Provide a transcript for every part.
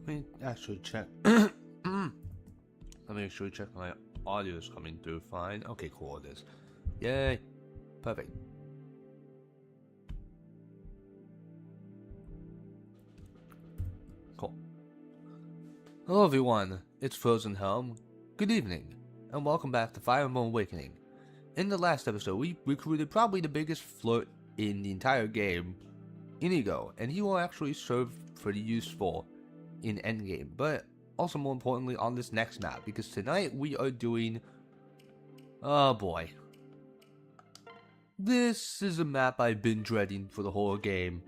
Let me actually check. Let me actually check my audio is coming through fine. Okay, cool, it is. Yay. Perfect. Cool. Hello everyone, it's Frozen Helm. Good evening, and welcome back to Fire Emblem Awakening. In the last episode, we recruited probably the biggest flirt in the entire game, Inigo, and he will actually serve pretty useful in endgame, but also more importantly on this next map, because tonight we are doing... Oh boy. This is a map I've been dreading for the whole game,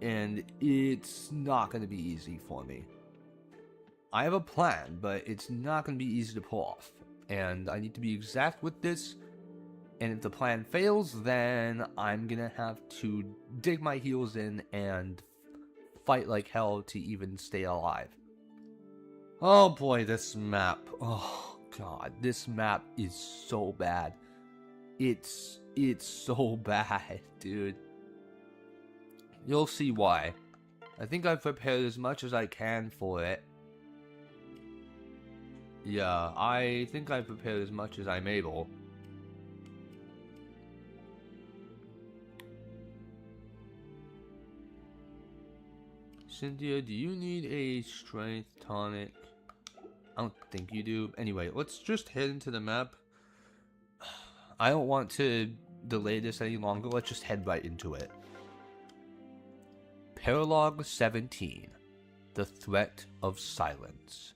and it's not going to be easy for me. I have a plan, but it's not going to be easy to pull off, and I need to be exact with this, and if the plan fails, then I'm going to have to dig my heels in and fight like hell to even stay alive. Oh boy, this map. Oh god, this map is so bad. It's so bad, dude. You'll see why. I think I've prepared as much as I can for it. Yeah, I think I've prepared as much as I'm able. Cynthia, do you need a strength tonic? I don't think you do. Anyway, let's just head into the map. I don't want to delay this any longer. Let's just head right into it. Paralogue 17. The Threat of Silence.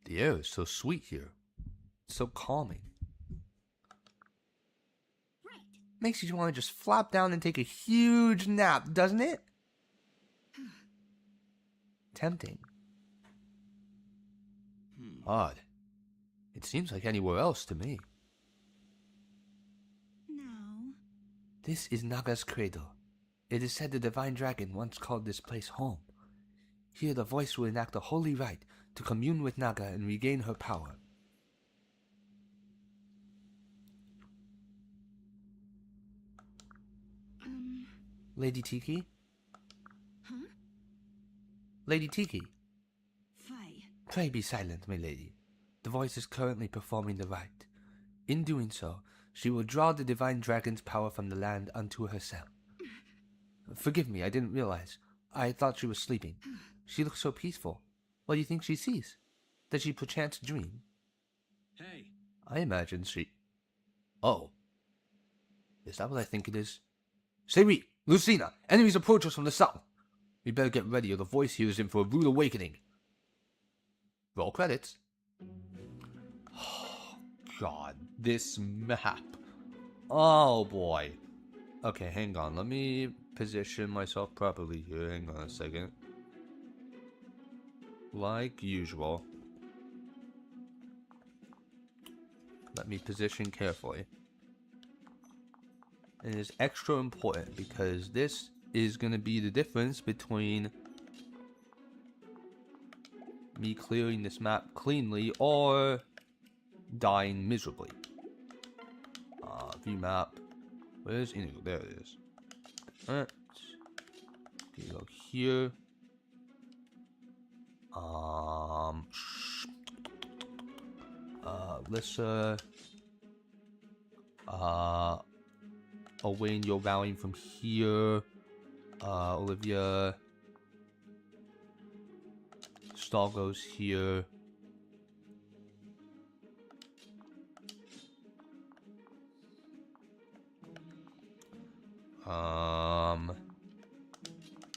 The air is so sweet here. So calming. Makes you want to just flop down and take a huge nap, doesn't it? Tempting. Odd. It seems like anywhere else to me. No. This is Naga's cradle. It is said the divine dragon once called this place home. Here the voice will enact a holy rite to commune with Naga and regain her power. Lady Tiki? Huh? Lady Tiki, Fai. pray be silent, my lady. The voice is currently performing the rite. In doing so, she will draw the divine dragon's power from the land unto herself. Forgive me, I didn't realize. I thought she was sleeping. She looks so peaceful. What do you think she sees? Does she perchance dream? Hey. I imagine she... Oh. Is that what I think it is? Seri! Lucina! Enemies approach us from the south! We better get ready or the voice here is in for a rude awakening. Roll credits. Oh, God. This map. Oh, boy. Okay, hang on. Let me position myself properly here. Hang on a second. Like usual. Let me position carefully. And it's extra important because this is going to be the difference between me clearing this map cleanly or dying miserably. View map. Where's Inigo? There it is. Alright. Go here. Lissa. Owain, you're rallying from here. Olivia. Stall goes here.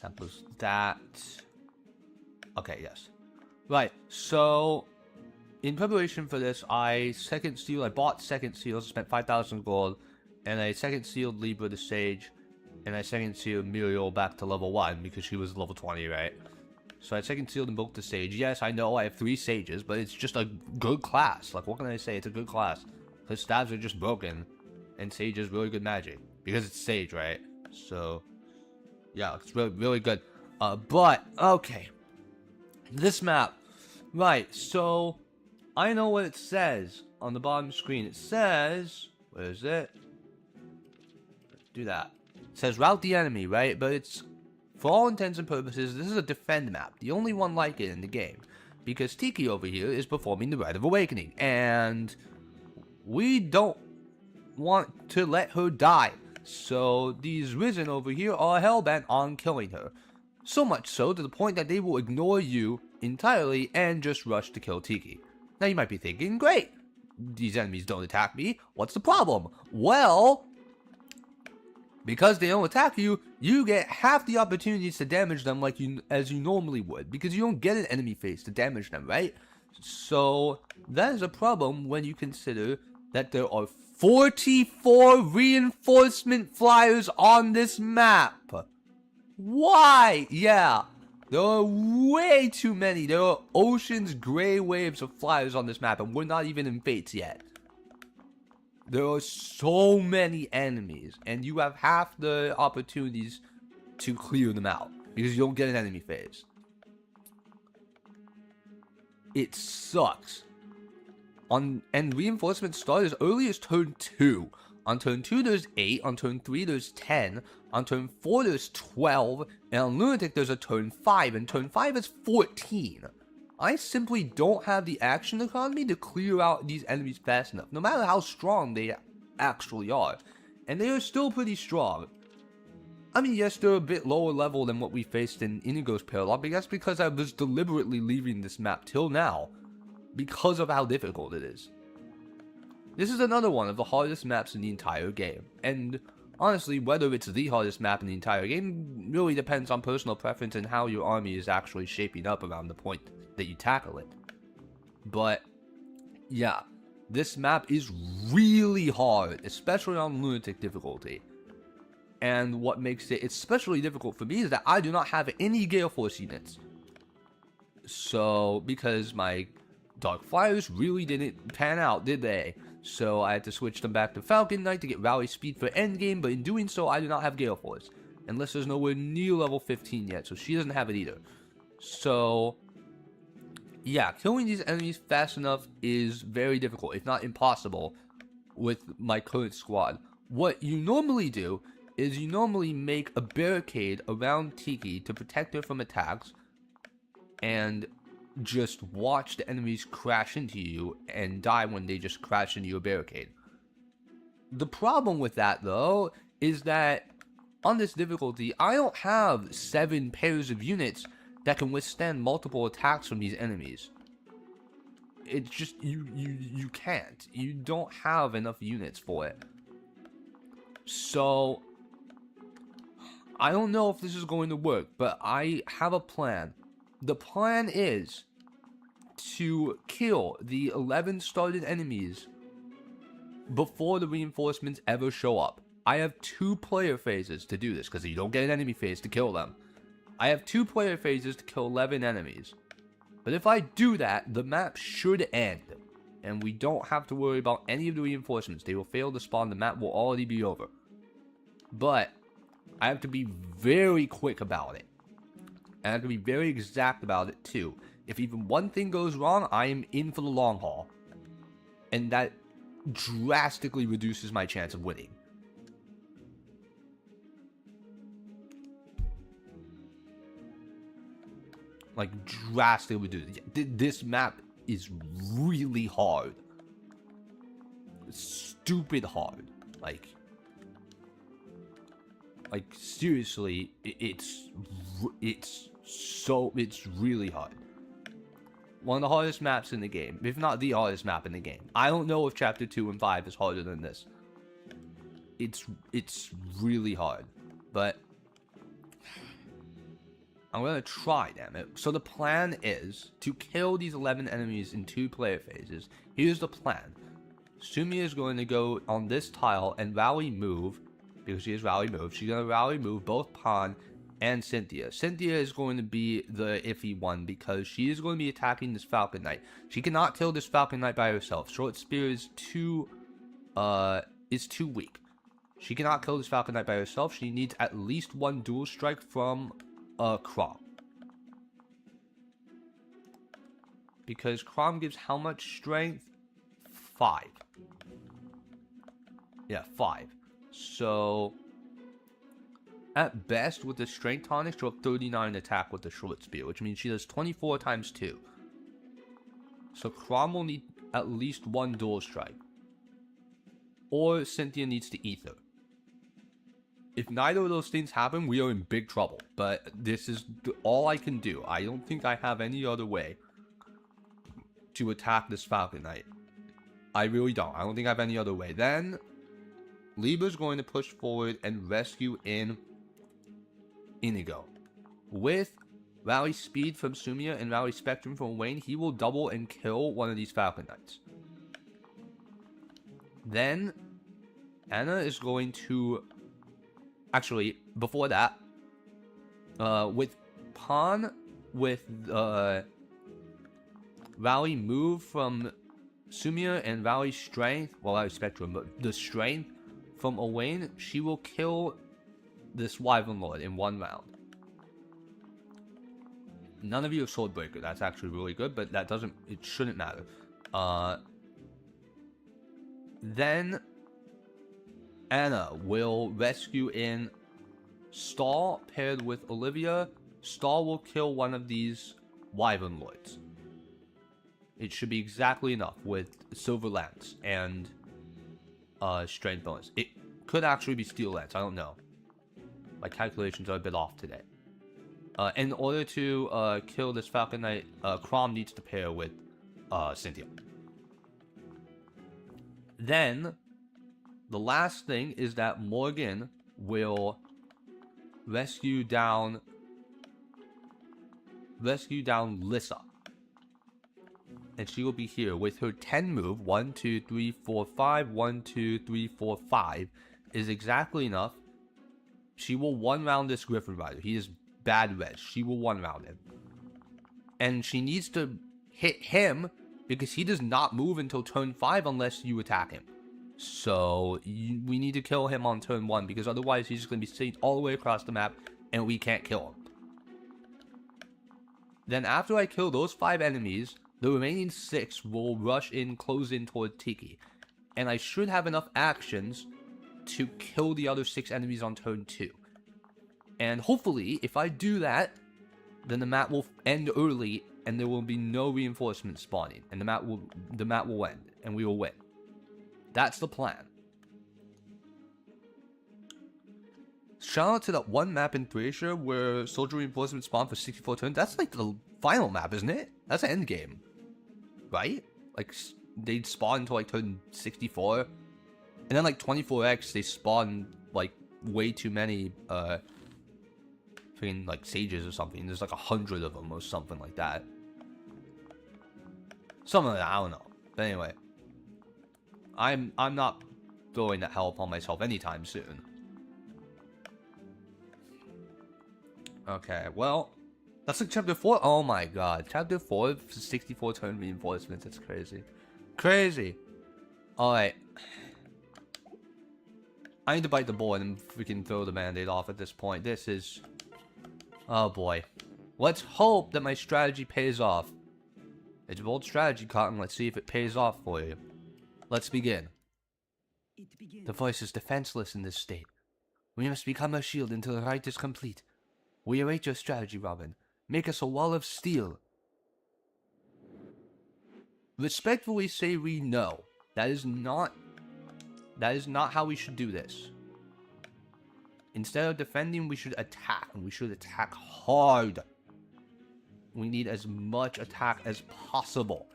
That was that. Okay, yes. Right, so in preparation for this, I bought second seals, spent 5,000 gold, and I second sealed Libra the Sage, and I second sealed Muriel back to level 1 because she was level 20, right? So I second sealed and built the Sage. Yes, I know I have 3 Sages, but it's just a good class. Like, what can I say? It's a good class. Because stabs are just broken, and Sage is really good magic. Because it's Sage, right? So, yeah, it's really, really good. But, okay. This map. Right, so I know what it says on the bottom screen. It says, where is it? Do that. It says route the enemy, right? But it's, for all intents and purposes, this is a defend map. The only one like it in the game. Because Tiki over here is performing the Rite of Awakening. And we don't want to let her die. So these Risen over here are hellbent on killing her. So much so to the point that they will ignore you entirely and just rush to kill Tiki. Now you might be thinking, great, these enemies don't attack me, what's the problem? Well, because they don't attack you, you get half the opportunities to damage them as you normally would, because you don't get an enemy face to damage them, right? So that is a problem when you consider that there are 44 reinforcement flyers on this map. Why? Yeah, there are way too many. There are oceans, gray waves of flyers on this map, and we're not even in Fates yet. There are so many enemies, and you have half the opportunities to clear them out, because you don't get an enemy phase. It sucks. And reinforcements start as early as turn 2. On turn 2 there's 8, on turn 3 there's 10, on turn 4 there's 12, and on Lunatic there's a turn 5, and turn 5 is 14. I simply don't have the action economy to clear out these enemies fast enough, no matter how strong they actually are. And they are still pretty strong. I mean, yes, they're a bit lower level than what we faced in Inigo's Parallel, but that's because I was deliberately leaving this map till now, because of how difficult it is. This is another one of the hardest maps in the entire game, and honestly, whether it's the hardest map in the entire game really depends on personal preference and how your army is actually shaping up around the point that you tackle it. But yeah, this map is really hard, especially on Lunatic difficulty. And what makes it especially difficult for me is that I do not have any Gale Force units. So, because my Dark Flyers really didn't pan out, did they? So I had to switch them back to Falcon Knight to get rally speed for endgame, but in doing so I do not have Gale Force. And Lister's nowhere near level 15 yet, so she doesn't have it either. So yeah, killing these enemies fast enough is very difficult, if not impossible, with my current squad. What you normally do is you normally make a barricade around Tiki to protect her from attacks, and just watch the enemies crash into you and die when they just crash into your barricade. The problem with that, though, is that on this difficulty, I don't have 7 pairs of units that can withstand multiple attacks from these enemies. It's just, you can't. You don't have enough units for it. So, I don't know if this is going to work, but I have a plan. The plan is to kill the 11 started enemies before the reinforcements ever show up. I have 2 player phases to do this, because you don't get an enemy phase to kill them. I have 2 player phases to kill 11 enemies. But if I do that, the map should end, and we don't have to worry about any of the reinforcements. They will fail to spawn, the map will already be over. But I have to be very quick about it. And I have to be very exact about it too. If even one thing goes wrong, I am in for the long haul. And that drastically reduces my chance of winning. Like, drastically reduces. This map is really hard. Stupid hard. Like seriously, it's really hard. One of the hardest maps in the game, if not the hardest map in the game. I don't know if Chapter 2 and 5 is harder than this. It's really hard, but I'm gonna try, damn it. So the plan is to kill these 11 enemies in 2 player phases. Here's the plan. Sumi is going to go on this tile and rally move, because she has rally move. She's gonna rally move both Pawn and Cynthia. Cynthia is going to be the iffy one because she is going to be attacking this Falcon Knight. She cannot kill this Falcon Knight by herself. Short Spear is too weak. She cannot kill this Falcon Knight by herself. She needs at least 1 dual strike from Crom. Because Crom gives how much strength? 5. Yeah, 5. So At best, with the strength tonic, she'll have 39 attack with the short spear, which means she does 24 times 2. So Chrom will need at least one dual strike. Or Cynthia needs to ether. If neither of those things happen, we are in big trouble. But this is all I can do. I don't think I have any other way to attack this Falcon Knight. I really don't. I don't think I have any other way. Then, Libra's going to push forward and rescue in Inigo. With Rally Speed from Sumia and Rally Spectrum from Wayne, he will double and kill one of these Falcon Knights. Then, Anna is going to... Actually, before that, with Pawn, with Rally Move from Sumia and Rally Strength, well, Rally Spectrum, but the Strength from Owain, she will kill this Wyvern Lord in 1 round. None of you have Swordbreaker, that's actually really good, but that doesn't, it shouldn't matter. Then Anna will rescue in Stall paired with Olivia. Stall will kill one of these Wyvern Lords. It should be exactly enough with Silver Lance and Strength bonus. It could actually be Steel Lance, I don't know. My calculations are a bit off today. In order to kill this Falcon Knight, Chrom needs to pair with Cynthia. Then, the last thing is that Morgan will rescue down Lissa. And she will be here with her 10 move. 1, 2, 3, 4, 5. 1, 2, 3, 4, 5 is exactly enough. She will 1 round this Griffin Rider. He is bad res. She will 1 round him. And she needs to hit him because he does not move until turn 5 unless you attack him. So we need to kill him on turn 1 because otherwise he's just going to be sitting all the way across the map and we can't kill him. Then after I kill those 5 enemies, the remaining 6 will rush in, close in toward Tiki. And I should have enough actions to kill the other 6 enemies on turn 2. And hopefully, if I do that, then the map will end early and there will be no reinforcements spawning. And the map will end and we will win. That's the plan. Shout out to that one map in Thracia where soldier reinforcements spawn for 64 turns. That's like the final map, isn't it? That's the end game. Right? Like, they'd spawn until like turn 64. And then like 24x, they spawn like way too many freaking like sages or something. There's like 100 of them or something like that. Something like that, I don't know. But anyway. I'm not throwing that hell upon myself anytime soon. Okay, well, that's like chapter 4. Oh my god, chapter 4 for 64 turn reinforcements. That's crazy. Crazy. Alright. I need to bite the bullet and freaking throw the band-aid off at this point. This is... oh boy. Let's hope that my strategy pays off. It's a bold strategy, Cotton. Let's see if it pays off for you. Let's begin. The voice is defenseless in this state. We must become a shield until the rite is complete. We await your strategy, Robin. Make us a wall of steel. Respectfully say we know. That is not how we should do this. Instead of defending, we should attack. And we should attack hard. We need as much attack as possible.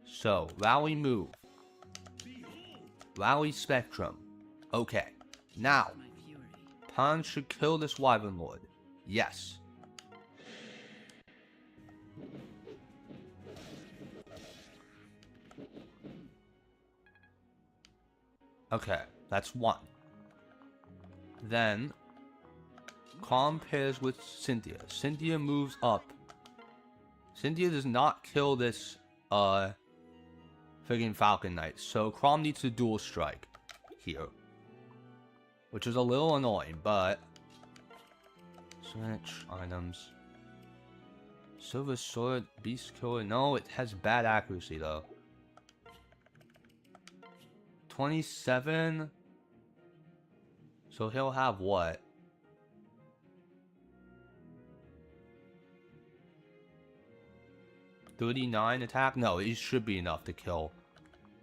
So, rally move. Rally Spectrum. Okay. Now, Pan should kill this Wyvern Lord. Yes. Okay, that's 1. Then, Calm pairs with Cynthia. Cynthia moves up. Cynthia does not kill this, friggin' Falcon Knight. So, Chrom needs to dual strike here. Which is a little annoying, but... switch items. Silver Sword, Beast Killer. No, it has bad accuracy, though. 27. So he'll have what? 39 attack? No, it should be enough to kill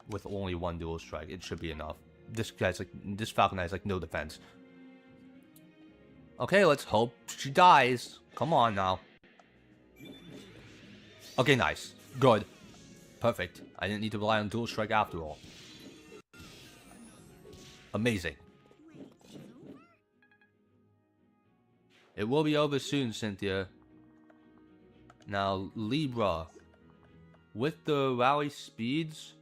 with only one dual strike. It should be enough. This Falcon Knight is like no defense. Okay, let's hope she dies. Come on now. Okay, nice. Good. Perfect. I didn't need to rely on dual strike after all. Amazing. It will be over soon, Cynthia. Now, Libra. With the rally speeds...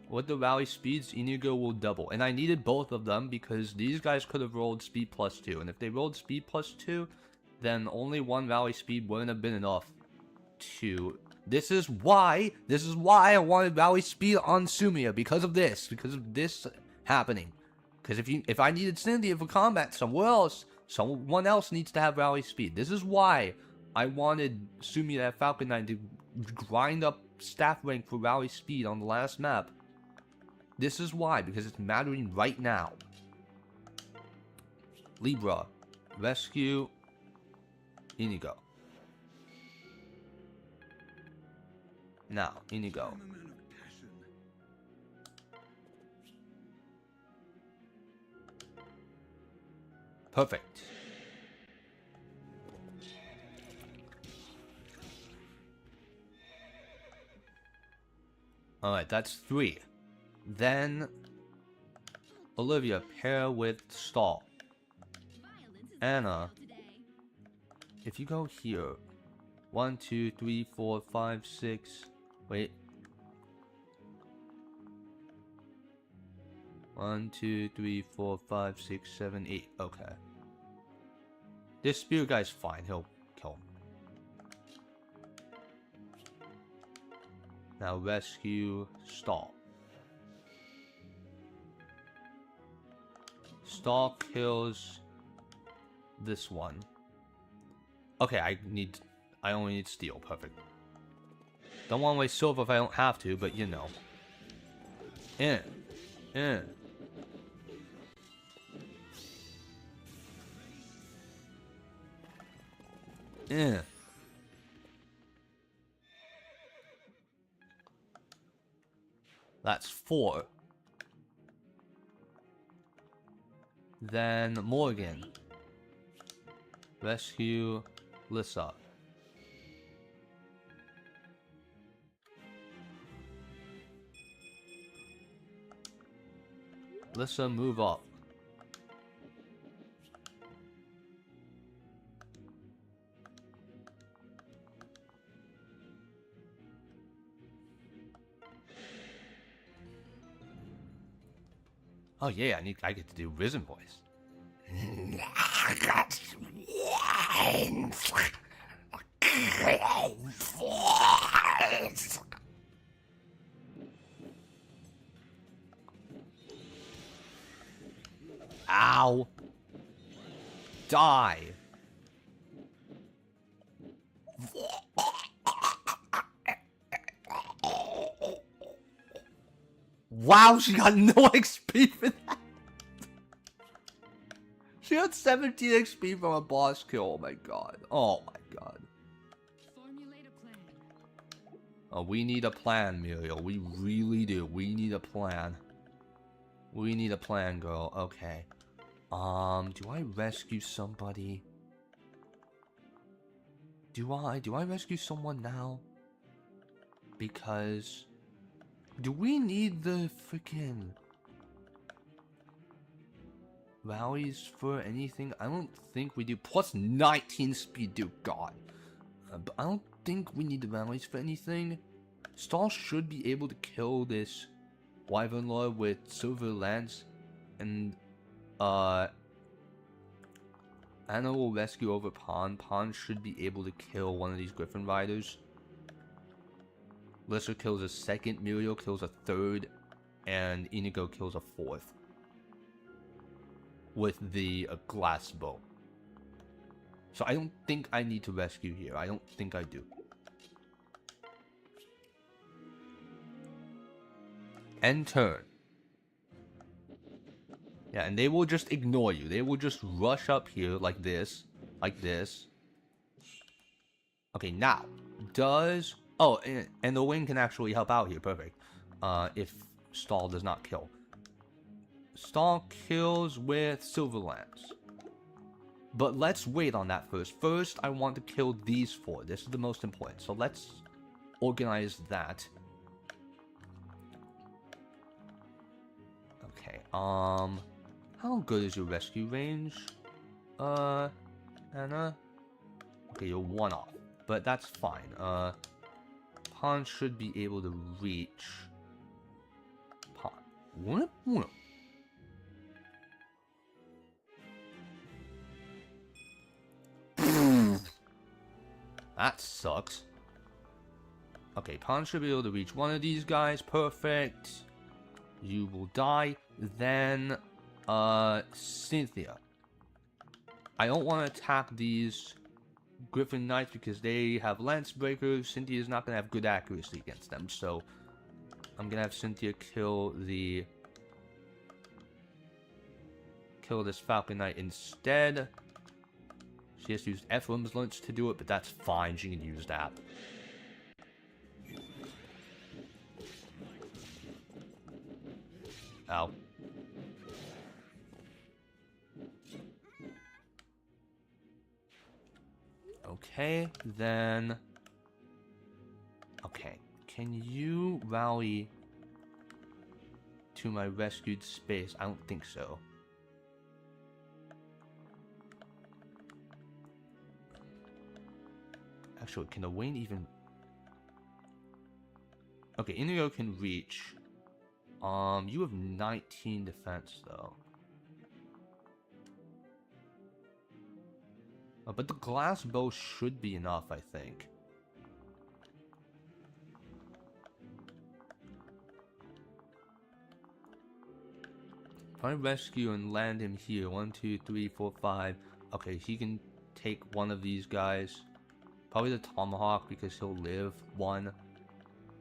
With the rally speeds, Inigo will double. And I needed both of them because these guys could have rolled speed +2. And if they rolled speed +2, then only one rally speed wouldn't have been enough to... This is why I wanted rally speed on Sumia. Because of this happening. Because if I needed Cynthia for combat somewhere else, someone else needs to have rally speed. This is why I wanted Sumia that Falcon Knight to grind up staff rank for rally speed on the last map. This is why, because it's mattering right now. Libra, rescue, Inigo. Now, Inigo. Perfect. Alright, that's 3. Then, Olivia, pair with Stall. Anna, if you go here, 1, 2, 3, 4, 5, 6, wait. 1, 2, 3, 4, 5, 6, 7, 8, okay. This spear guy's fine, he'll kill him. Now rescue Stall. Stall kills this one. Okay, I only need steel, perfect. Don't want to waste silver if I don't have to, but you know. In. That's 4. Then Morgan. Rescue Lissa. Lissa, move up. Oh yeah, I get to do Risen voice. Ow. Die. Wow, she got no XP for that. She got 17 XP from a boss kill. Oh my god. Oh my god. Formulate a plan. Oh, we need a plan, Muriel. We really do. We need a plan. We need a plan, girl. Okay. Do I rescue somebody? Do I rescue someone now? Because... Do we need the freaking rallies for anything? I don't think we do. Plus 19 speed, dude, god. But I don't think we need the rallies for anything. Stall should be able to kill this Wyvern Lord with Silver Lance. And, Anna will rescue over Pawn. Pawn should be able to kill one of these Griffin Riders. Lissa kills a second, Muriel kills a third, and Inigo kills a fourth. With the glass bow. So I don't think I need to rescue here. I don't think I do. End turn. Yeah, and they will just ignore you. They will just rush up here like this. Like this. Okay, now, does... Oh, and the wing can actually help out here, perfect. If stall does not kill. Stall kills with Silver Lance. But let's wait on that first. First, I want to kill these 4. This is the most important. So let's organize that. Okay, how good is your rescue range? Anna? Okay, you're 1 off. But that's fine. Pawn should be able to reach... Pawn. What? That sucks. Okay, pawn should be able to reach one of these guys. Perfect. You will die. Then, Cynthia. I don't want to attack these Griffin Knights because they have Lance Breakers. Cynthia's not going to have good accuracy against them. So, I'm going to have Cynthia kill this Falcon Knight instead. She has to use Ephraim's Lance to do it, but that's fine. She can use that. Ow. Okay, then... Okay, can you rally to my rescued space? I don't think so. Actually, can the Wayne even... Okay, Indigo can reach. You have 19 defense, though. But the glass bow should be enough, I think. If I rescue and land him here, 1, 2, 3, 4, 5. Okay, he can take one of these guys. Probably the Tomahawk because he'll live 1.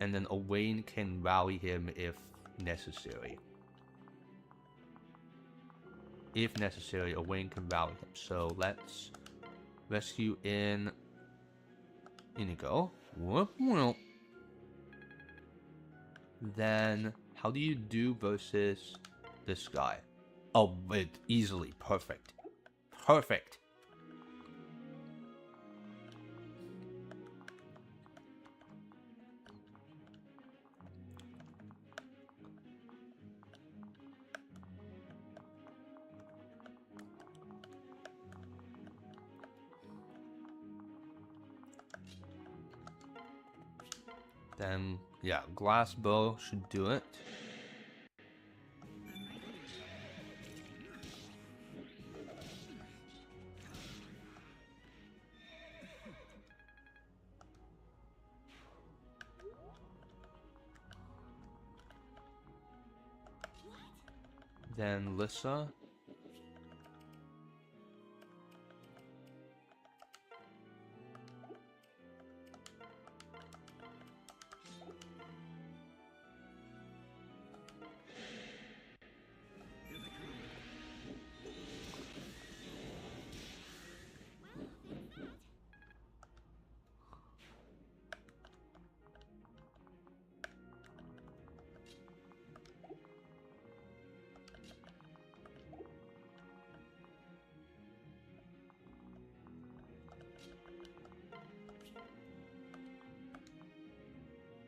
And then Owain can rally him if necessary. If necessary, Owain can rally him. So let's rescue in Inigo. Then how do you do versus this guy? Oh, it easily. Perfect. Perfect. Then, yeah, glass bow should do it. Then Lissa.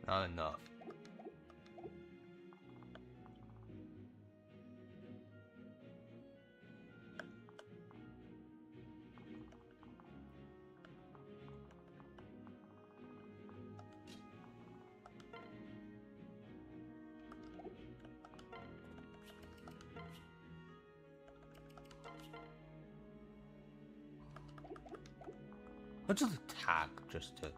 Not enough. Let's just attack just to...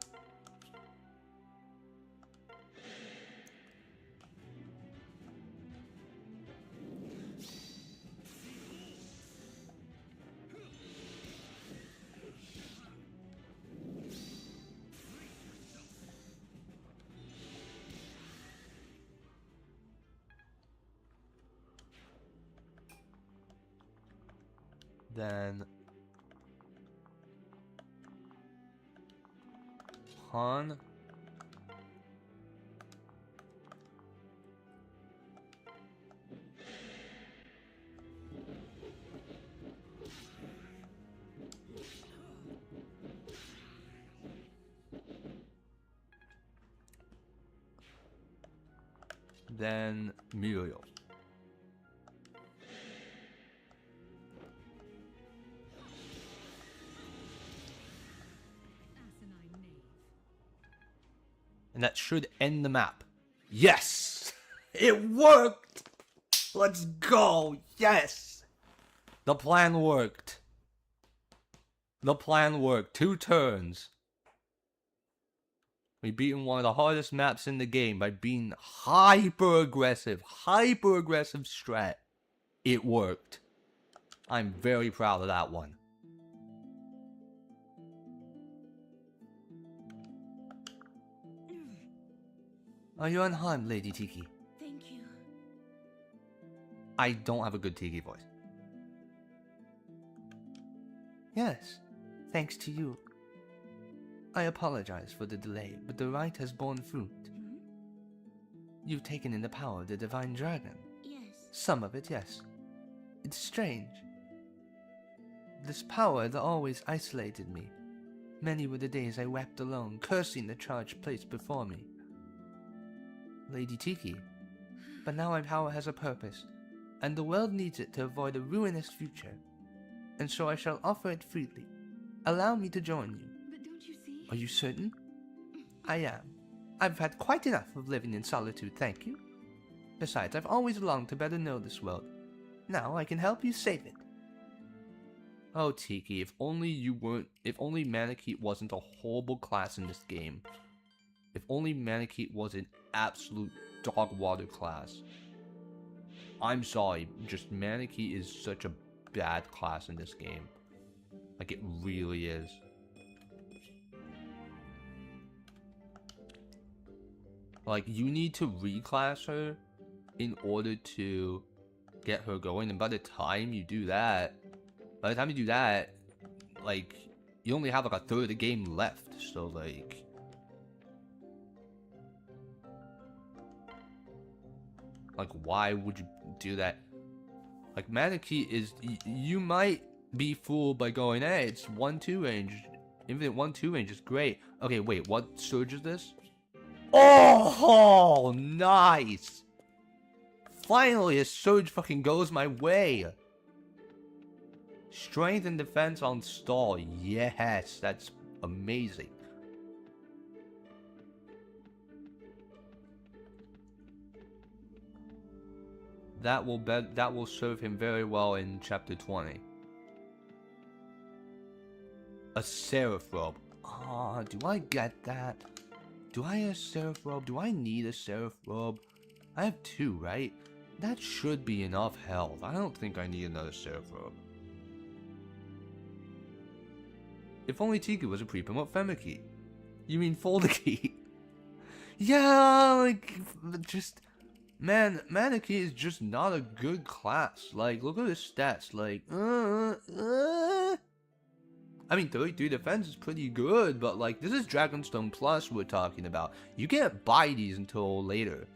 Then ton. Then Muriel. Asinine knave. And that should end the map. Yes! It worked! Let's go! Yes! The plan worked. The plan worked. 2 turns. We beaten one of the hardest maps in the game by being hyper aggressive strat. It worked. I'm very proud of that one. Are you unharmed, Lady Tiki? Thank you. I don't have a good Tiki voice. Yes, thanks to you. I apologize for the delay, but the right has borne fruit. Hmm? You've taken in the power of the Divine Dragon. Yes. Some of it, yes. It's strange. This power had always isolated me. Many were the days I wept alone, cursing the charge placed before me. Lady Tiki. But now my power has a purpose, and the world needs it to avoid a ruinous future. And so I shall offer it freely. Allow me to join you. But don't you see? Are you certain? I am. I've had quite enough of living in solitude, thank you. Besides, I've always longed to better know this world. Now I can help you save it. Oh, Tiki, if only Manakete wasn't a horrible class in this game. If only Manakete was an absolute dog water class. I'm sorry, just Manakete is such a bad class in this game. Like, it really is. Like, you need to reclass her in order to get her going, and by the time you do that, like, you only have like a third of the game left, so like... Like, why would you do that? Like, Manakete is... You might be fooled by going, hey, it's 1-2 range. Infinite 1-2 range is great. Okay, wait, what surge is this? Oh, nice! Finally, a surge fucking goes my way. Strength and defense on stall. Yes, that's amazing. That will serve him very well in chapter 20. A Seraph Robe. Ah, do I get that? Do I have a Seraph Robe? Do I need a Seraph Robe? I have 2, right? That should be enough health. I don't think I need another Seraph Robe. If only Tiki was a pre-promote Femikey. You mean Foldikey? Yeah, like, just... Man, Manakete is just not a good class. Like, look at his stats. Like, I mean, 33 defense is pretty good, but like, this is Dragonstone Plus we're talking about. You can't buy these until later.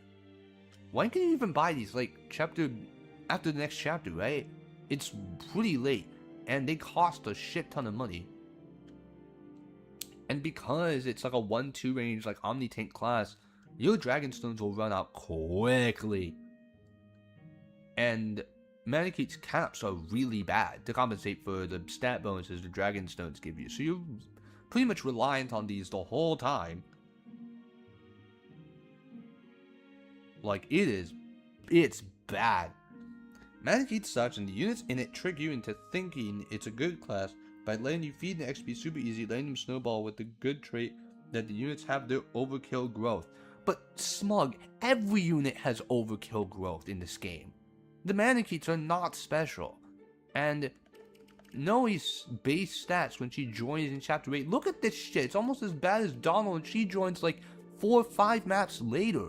When can you even buy these? Like, after the next chapter, right? It's pretty late, and they cost a shit ton of money. And because it's like a 1-2 range, like, Omni-Tank class, your Dragonstones will run out quickly. And Manakete's caps are really bad to compensate for the stat bonuses the Dragonstones give you. So you're pretty much reliant on these the whole time. Like, it's bad. Manakete sucks, and the units in it trick you into thinking it's a good class by letting you feed the XP super easy, letting them snowball with the good trait that the units have their overkill growth. But Smug, every unit has overkill growth in this game. The Manaketes are not special. And Noe's base stats when she joins in Chapter 8, look at this shit. It's almost as bad as Donald, and she joins like 4 or 5 maps later.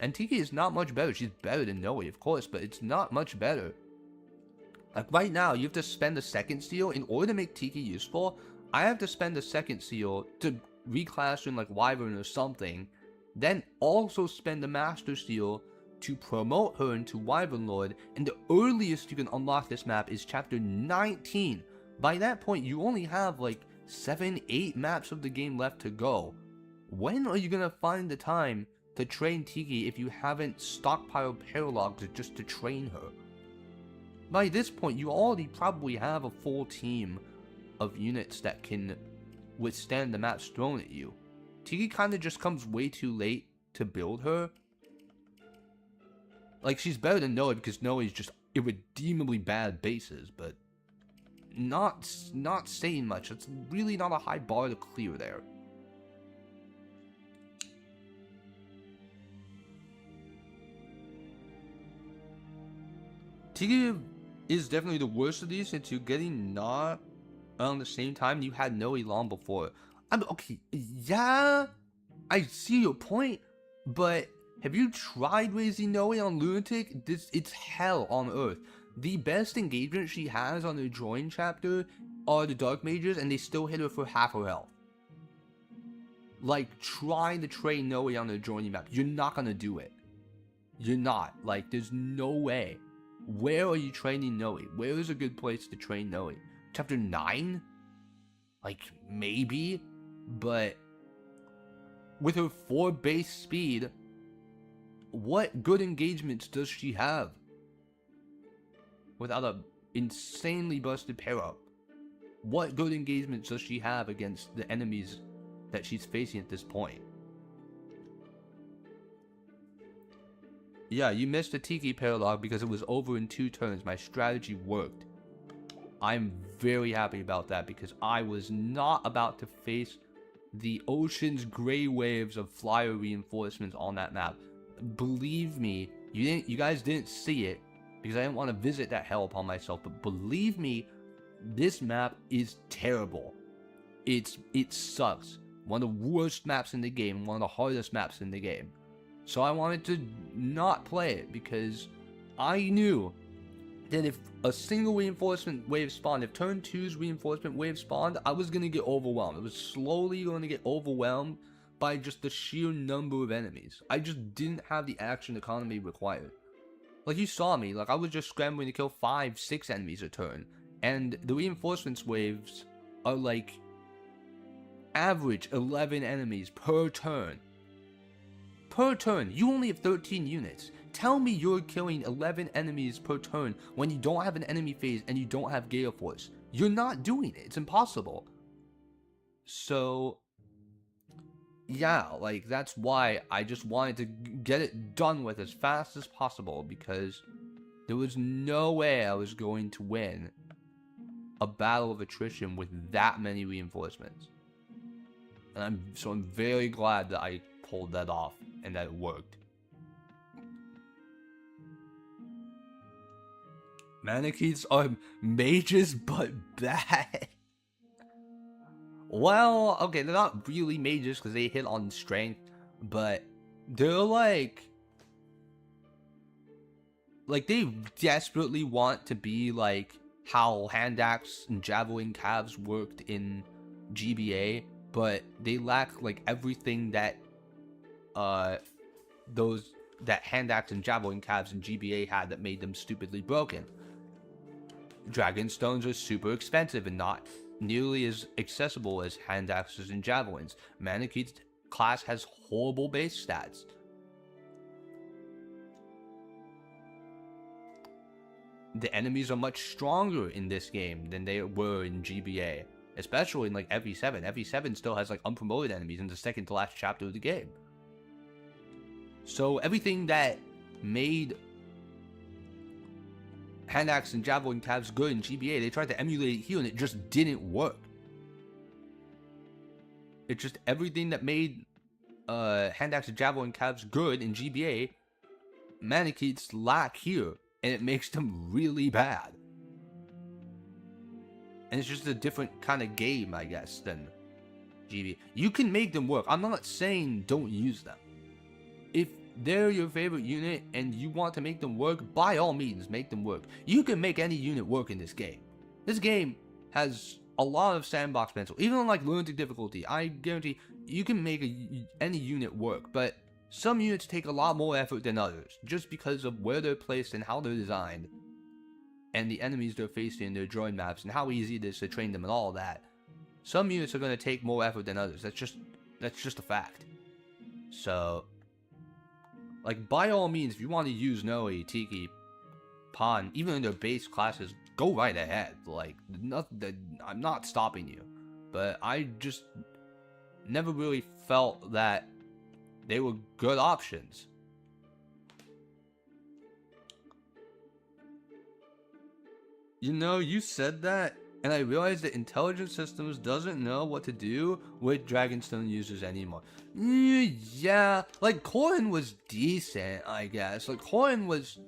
And Tiki is not much better. She's better than Noe, of course, but it's not much better. Like, right now, you have to spend a second seal in order to make Tiki useful. I have to spend a second seal to reclass her in like Wyvern or something, then also spend the Master Seal to promote her into Wyvern Lord, and the earliest you can unlock this map is chapter 19. By that point, you only have like 7-8 maps of the game left to go. When are you gonna find the time to train Tiki if you haven't stockpiled paralogs just to train her? By this point, you already probably have a full team of units that can withstand the maps thrown at you. Tiki kind of just comes way too late to build her. Like, she's better than Noe because Noe is just irredeemably bad bases, but not saying much. It's really not a high bar to clear there. Tiki is definitely the worst of these, since you're getting not around the same time you had Noe long before. Okay, yeah, I see your point, but have you tried raising Noe on Lunatic? It's hell on earth. The best engagement she has on the join chapter are the Dark Mages, and they still hit her for half her health. Like, trying to train Noe on the joining map, you're not gonna do it. You're not. Like, there's no way. Where are you training Noe? Where is a good place to train Noe? Chapter 9? Like, maybe, but with her 4 base speed, what good engagements does she have without a insanely busted pair up? What good engagements does she have against the enemies that she's facing at this point? Yeah, you missed a Tiki paralog because it was over in 2 turns. My strategy worked. I'm very happy about that because I was not about to face the ocean's gray waves of flyer reinforcements on that map. Believe me, you guys didn't see it because I didn't want to visit that hell upon myself, but believe me, this map is terrible. It sucks. One of the worst maps in the game, one of the hardest maps in the game. So I wanted to not play it because I knew that if a single reinforcement wave spawned, if turn 2's reinforcement wave spawned, I was going to get overwhelmed. I was slowly going to get overwhelmed by just the sheer number of enemies. I just didn't have the action economy required. Like, you saw me, like, I was just scrambling to kill 5-6 enemies a turn, and the reinforcements waves are like average 11 enemies per turn. Per turn, you only have 13 units. Tell me you're killing 11 enemies per turn when you don't have an enemy phase and you don't have Gale Force. You're not doing it. It's impossible. So, yeah, like, that's why I just wanted to get it done with as fast as possible, because there was no way I was going to win a battle of attrition with that many reinforcements. And I'm very glad that I pulled that off and that it worked. Mannequins are mages, but bad. Well, okay, they're not really mages because they hit on strength, but they're like they desperately want to be like how hand axe and javelin calves worked in GBA, but they lack like everything that that hand axe and javelin calves in GBA had that made them stupidly broken. Dragon stones are super expensive and not nearly as accessible as hand axes and javelins. Mannequin's class has horrible base stats. The enemies are much stronger in this game than they were in GBA, especially in like FE7. FE7 still has like unpromoted enemies in the second to last chapter of the game. So everything that made hand axe and javelin calves good in GBA, they tried to emulate it here and it just didn't work. It's just everything that made hand axe and javelin calves good in GBA, mannequins lack here, and it makes them really bad. And it's just a different kind of game, I guess, than GBA. You can make them work. I'm not saying don't use them. If they're your favorite unit and you want to make them work, by all means, make them work. You can make any unit work in this game. This game has a lot of sandbox potential. Even on like lunatic difficulty, I guarantee you can make any unit work, but some units take a lot more effort than others, just because of where they're placed and how they're designed, and the enemies they're facing in their droid maps, and how easy it is to train them and all that. Some units are going to take more effort than others. That's just a fact. So, like, by all means, if you want to use Noe, Tiki, Pan, even in their base classes, go right ahead. Like, I'm not stopping you. But I just never really felt that they were good options. You know, you said that, and I realized that Intelligent Systems doesn't know what to do with Dragonstone users anymore. Yeah, like, Corrin was decent, I guess. Like, Corrin was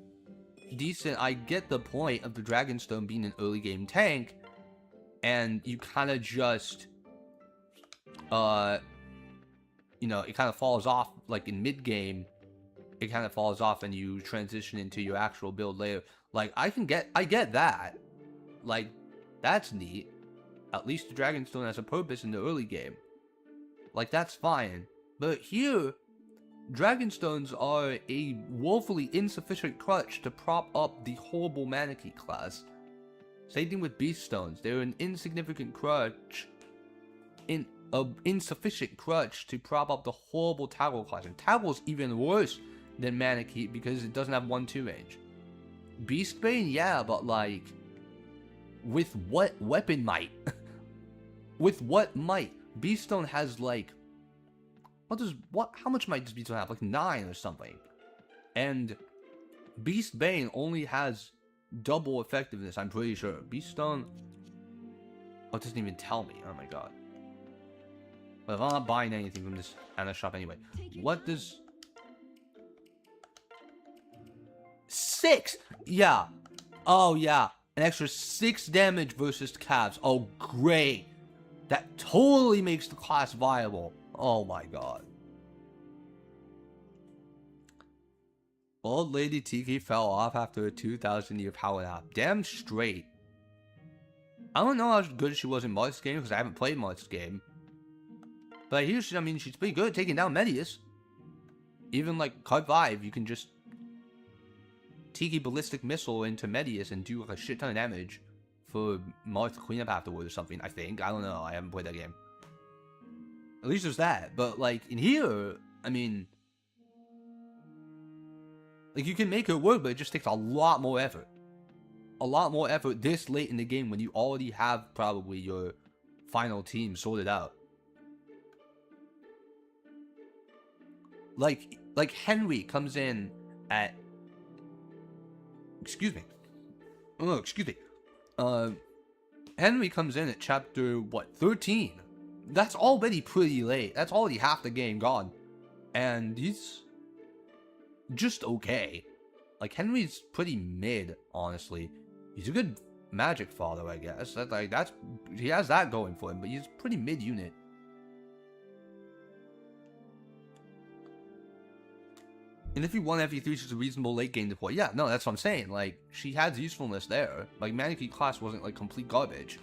decent. I get the point of the Dragonstone being an early game tank, and you kind of just, you know, it kind of falls off, like, in mid-game, it kind of falls off and you transition into your actual build later. Like, I get that. Like, that's neat. At least the Dragonstone has a purpose in the early game. Like, that's fine. But here, Dragonstones are a woefully insufficient crutch to prop up the horrible Manakee class. Same thing with Beast Stones. They're an insignificant crutch. Insufficient crutch to prop up the horrible Taggle class. And Taggle's even worse than Manakee because it doesn't have 1-2 range. Beastbane, yeah, but like, with what weapon might? With what might? Beaststone has like, how much might does Beaststone have? Like 9 or something. And Beastbane only has double effectiveness, I'm pretty sure. Beaststone, oh, it doesn't even tell me. Oh my god. But if I'm not buying anything from this Anna shop anyway, what does 6? Yeah. Oh yeah. An extra 6 damage versus calves. Oh great. That totally makes the class viable. Oh my god. Old Lady Tiki fell off after a 2,000-year power nap. Damn straight. I don't know how good she was in Marth's game because I haven't played Marth's game. But here, I mean, she's pretty good at taking down Medius. Even like Card 5, you can just Tiki Ballistic Missile into Medius and do like a shit ton of damage for Marth to clean up afterward or something, I think. I don't know, I haven't played that game. At least there's that. But like, in here, I mean, like, you can make her work, but it just takes a lot more effort. A lot more effort this late in the game when you already have probably your final team sorted out. Like Henry comes in at, excuse me. Henry comes in at chapter, what, 13? That's already pretty late. That's already half the game gone. And he's just okay. Like, Henry's pretty mid, honestly. He's a good magic father, I guess. He has that going for him, but he's pretty mid unit. And if you want FE3, she's a reasonable late game deploy. Yeah, no, that's what I'm saying. Like, she has usefulness there. Like, Manakee class wasn't, like, complete garbage.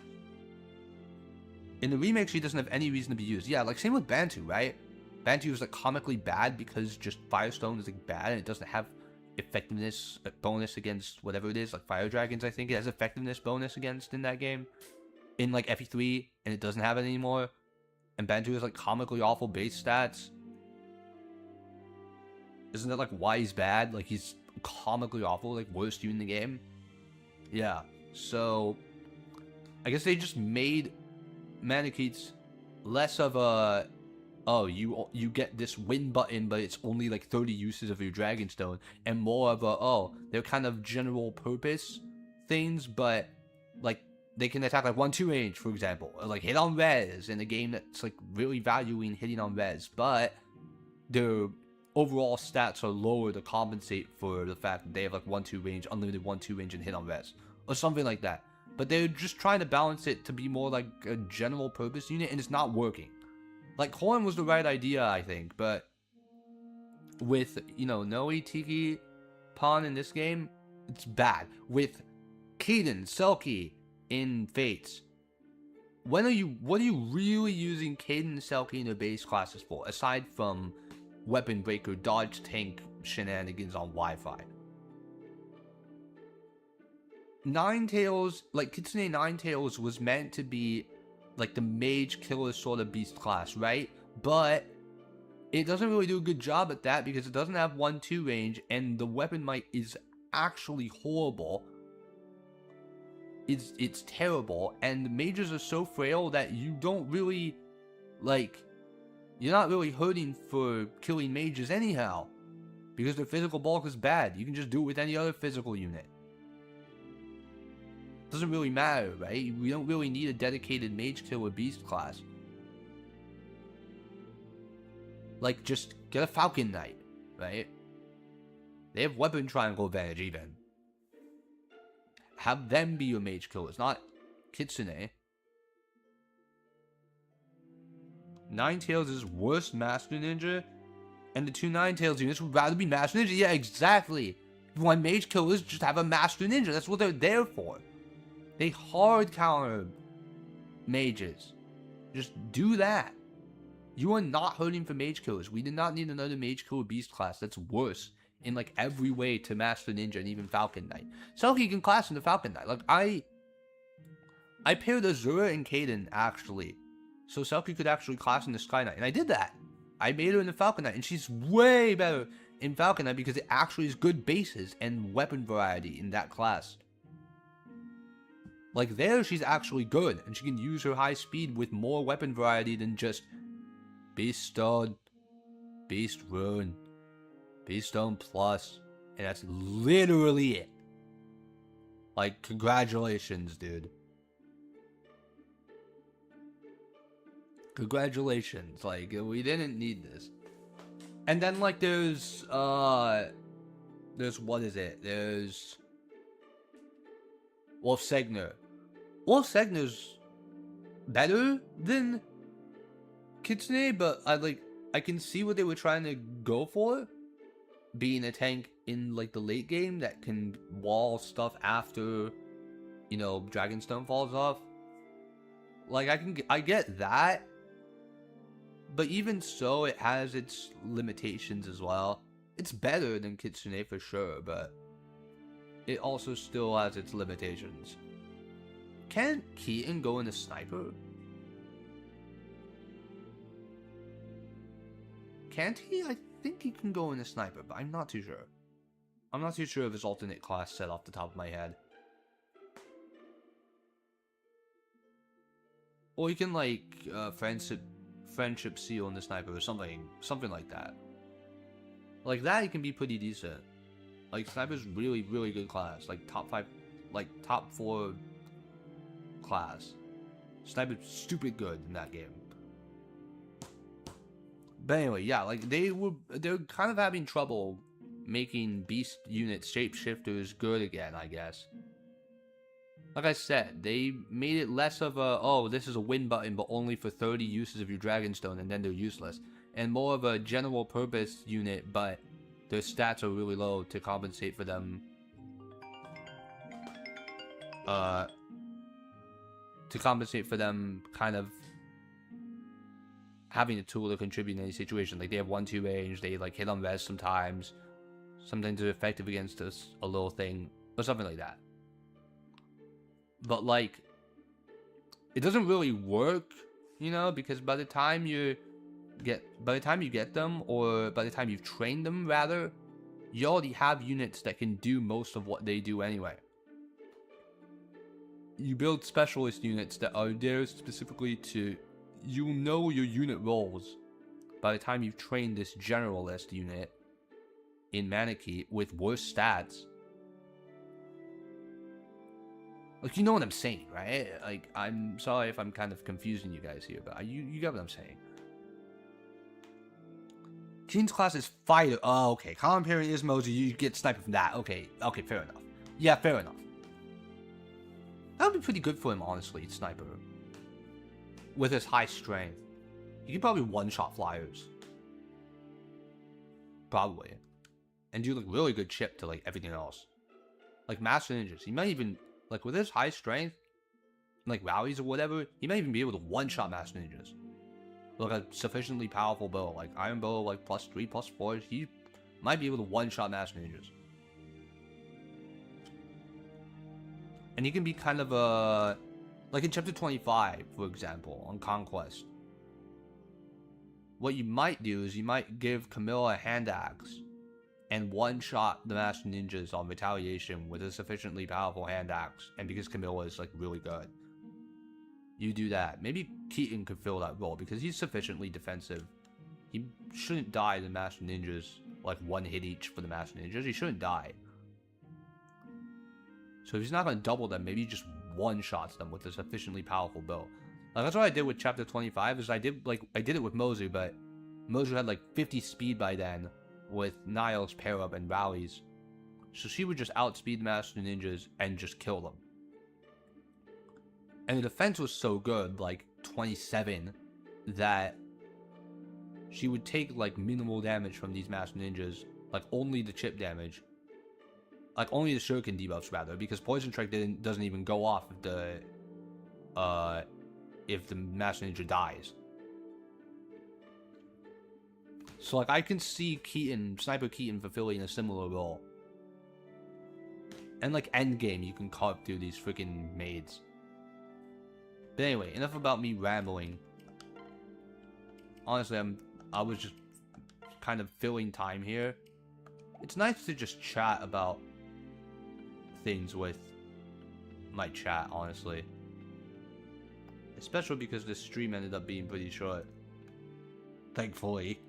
In the remake, she doesn't have any reason to be used. Yeah, like, same with Bantu, right? Bantu is, like, comically bad because just Firestone is, like, bad and it doesn't have effectiveness bonus against whatever it is. Like, Fire Dragons, I think it has effectiveness bonus against in that game. In, like, FE3, and it doesn't have it anymore. And Bantu has, like, comically awful base stats. Isn't that like why he's bad? Like, he's comically awful, like worst unit in the game. Yeah, so I guess they just made Manakeets less of a, oh, you get this win button, but it's only like 30 uses of your Dragonstone, and more of a, oh, they're kind of general purpose things, but like they can attack like 1-2 range, for example, or like hit on res in a game that's like really valuing hitting on res, but they're overall stats are lower to compensate for the fact that they have like 1-2 range, unlimited 1-2 range, and hit on res, or something like that. But they're just trying to balance it to be more like a general purpose unit, and it's not working. Like, Corrin was the right idea, I think, but with, you know, Noe, Tiki, Pan in this game, it's bad. With Kaden, Selkie in Fates, what are you really using Caden and Selkie in their base classes for, aside from weapon breaker, dodge tank shenanigans on Wi-Fi? Ninetales, like Kitsune Ninetales was meant to be like the mage killer sort of beast class, right? But it doesn't really do a good job at that because it doesn't have 1-2 range, and the weapon might is actually horrible. It's terrible, and the mages are so frail that you don't really, like, you're not really hurting for killing mages anyhow, because their physical bulk is bad. You can just do it with any other physical unit. Doesn't really matter, right? We don't really need a dedicated mage killer beast class. Like, just get a Falcon Knight, right? They have weapon triangle advantage even. Have them be your mage killers, not Kitsune. Ninetales is worse Master Ninja, and the two Ninetales units would rather be Master Ninja. Yeah, exactly. If you want mage killers, just have a Master Ninja. That's what they're there for. They hard counter mages. Just do that. You are not hurting for mage killers. We did not need another mage killer beast class that's worse in like every way to Master Ninja and even Falcon Knight. Selkie can class in the Falcon Knight. Like I paired Azura and Caden actually, so Selkie could actually class in the Sky Knight, and I did that. I made her in the Falcon Knight, and she's way better in Falcon Knight because it actually is good bases and weapon variety in that class. Like there, she's actually good, and she can use her high speed with more weapon variety than just Beast Stone, Beast Rune, Beast Stone Plus, and that's literally it. Like, congratulations, dude. Congratulations, like, we didn't need this. And then, like, there's what is it? There's Wolf Segner. Wolf Segner's better than Kitsune, but I can see what they were trying to go for, being a tank in like the late game that can wall stuff after, you know, Dragonstone falls off. Like I get that, but even so, it has its limitations as well. It's better than Kitsune for sure, but it also still has its limitations. Can Keaton go in a sniper? Can't he? I think he can go in a sniper, but I'm not too sure. I'm not too sure of his alternate class set off the top of my head. Or you can like friendship seal in the sniper or something like that. Like that, he can be pretty decent. Like sniper's really good class, like top 5, like top 4 class. Sniper's stupid good in that game. But anyway, yeah, like they're kind of having trouble making beast units shapeshifters good again, I guess. Like I said, they made it less of a, oh, this is a win button, but only for 30 uses of your Dragonstone, and then they're useless. And more of a general purpose unit, but their stats are really low to compensate for them. Kind of having a tool to contribute in any situation. Like they have 1-2 range, they like hit on res sometimes they're effective against a little thing or something like that. But like it doesn't really work, you know, because by the time you get them, or by the time you've trained them rather, you already have units that can do most of what they do anyway. You build specialist units that are there specifically to, you know, your unit roles by the time you've trained this generalist unit in Maneki with worse stats. Like, you know what I'm saying, right? Like, I'm sorry if I'm kind of confusing you guys here, but you get what I'm saying. Keen's class is fighter. Oh, okay. Common parry Ismos, you get sniper from that. Okay, fair enough. Yeah, fair enough. That would be pretty good for him, honestly, sniper. With his high strength. He could probably one-shot flyers. Probably. And do like really good chip to like everything else. Like Master Ninjas. He might even, like with his high strength, like rallies or whatever, he might even be able to one-shot Master Ninjas. Like a sufficiently powerful bow, like Iron Bow, like +3, +4, he might be able to one-shot Master Ninjas. And he can be kind of a... Like in Chapter 25, for example, on Conquest. What you might do is you might give Camilla a hand axe and one-shot the Master Ninjas on Retaliation with a sufficiently powerful hand axe, and because Camilla is like really good. You do that. Maybe Keaton could fill that role because he's sufficiently defensive. He shouldn't die to Master Ninjas, like one hit each for the Master Ninjas. He shouldn't die. So if he's not going to double them, maybe he just one-shots them with a sufficiently powerful bow. Like, that's what I did with Chapter 25, is I did it with Mozu, but Mozu had like 50 speed by then with Niall's pair-up and rallies. So she would just outspeed the Master Ninjas and just kill them. And the defense was so good, like 27, that she would take like minimal damage from these Master Ninjas, like only the chip damage. Like, only the shuriken debuffs, rather, because Poison Strike doesn't even go off if the Master Ninja dies. So, like, I can see Sniper Keaton fulfilling a similar role. And, like, endgame, you can carve through these freaking maids. But anyway, enough about me rambling. Honestly, I was just kind of filling time here. It's nice to just chat about things with my chat, honestly. Especially because this stream ended up being pretty short. Thankfully.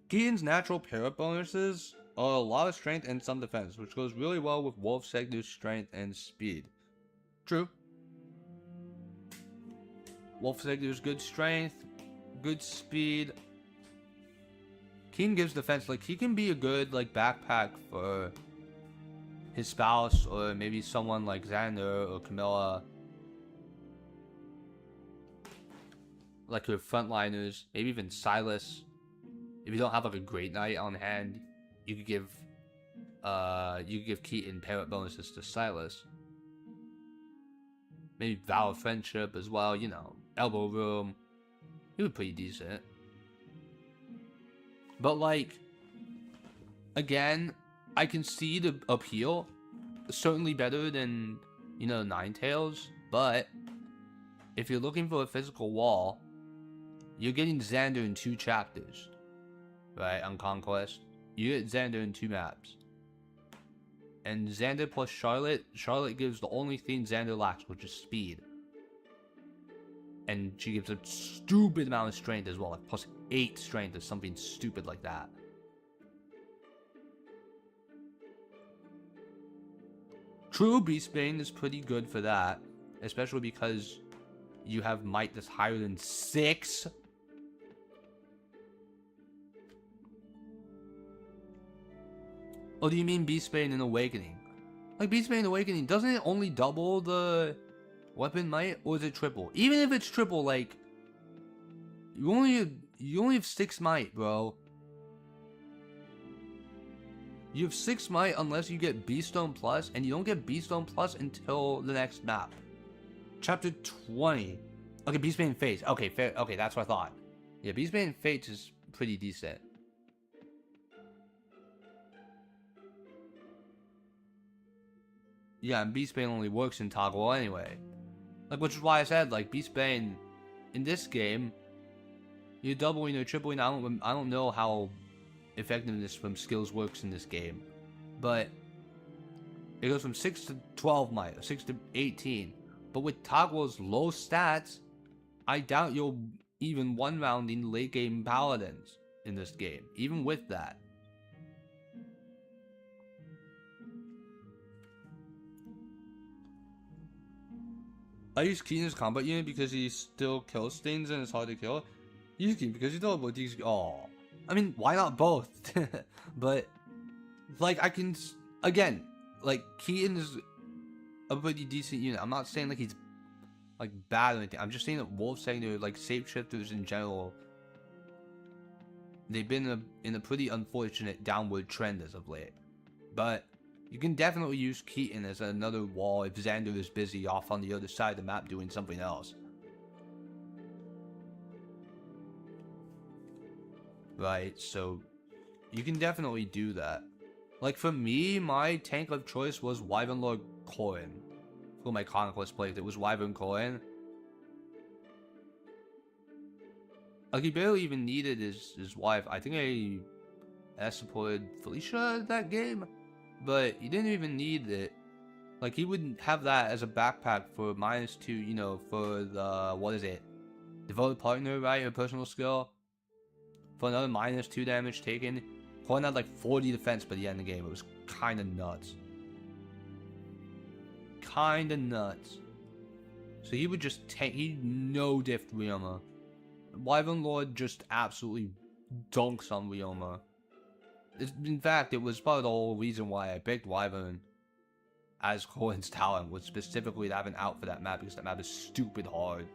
Keaton's natural pair-up bonuses are a lot of strength and some defense, which goes really well with Wolf Segnu's strength and speed. True. Wolf Segnu's good strength, good speed. Keaton gives defense, like he can be a good like backpack for his spouse, or maybe someone like Xander or Camilla, like your frontliners, maybe even Silas. If you don't have like a great knight on hand, you could give Keaton pair-up bonuses to Silas. Maybe Vow of Friendship as well, you know, elbow room. He was pretty decent. But like, again, I can see the appeal. Certainly better than, you know, Ninetales. But if you're looking for a physical wall, you're getting Xander in 2 chapters. Right, on Conquest. You get Xander in 2 maps. And Xander plus Charlotte gives the only thing Xander lacks, which is speed. And she gives a stupid amount of strength as well, like plus 8 strength or something stupid like that. True, Beastbane is pretty good for that, especially because you have might that's higher than 6. Or do you mean Beastbane in Awakening? Like, Beastbane in Awakening, doesn't it only double the weapon might? Or is it triple? Even if it's triple, like, you only have 6 might, bro. You have 6 might unless you get Beaststone Plus, and you don't get Beaststone Plus until the next map. Chapter 20. Okay, Beastbane Fates. Okay, fair. Okay, that's what I thought. Yeah, Beastbane Fates is pretty decent. Yeah, and Beastbane only works in toggle anyway. Like, which is why I said, like, Beastbane, in this game, you're doubling or tripling. I don't know how effectiveness from skills works in this game. But it goes from 6 to 12 might, or 6 to 18. But with Toggle's low stats, I doubt you'll even one-rounding late-game paladins in this game, even with that. I use Keen as combat unit because he still kills things and it's hard to kill. Use Keen because you don't these. Oh, I mean, why not both? But like, I can again, like, Keaton is a pretty decent unit. I'm not saying like he's like bad or anything. I'm just saying that Wolf Segner, like shapeshifters in general, they've been in a pretty unfortunate downward trend as of late. But You can definitely use Keaton as another wall if Xander is busy off on the other side of the map doing something else. Right, so you can definitely do that. Like for me, my tank of choice was Wyvern Lord Corrin. For my Conquest plays, it was Wyvern Corrin. Like he barely even needed his wife. I think I supported Felicia that game, but he didn't even need it. Like he would have that as a backpack for -2, you know, for the, what is it? Devoted Partner, right? Her personal skill. For another -2 damage taken. Corrin had like 40 defense by the end of the game. It was kinda nuts. Kinda nuts. So he would just tank, he'd no diff Ryoma. Wyvern Lord just absolutely dunks on Ryoma. In fact, it was part of the whole reason why I picked Wyvern as Corrin's talent, was specifically to have an out for that map, because that map is stupid hard.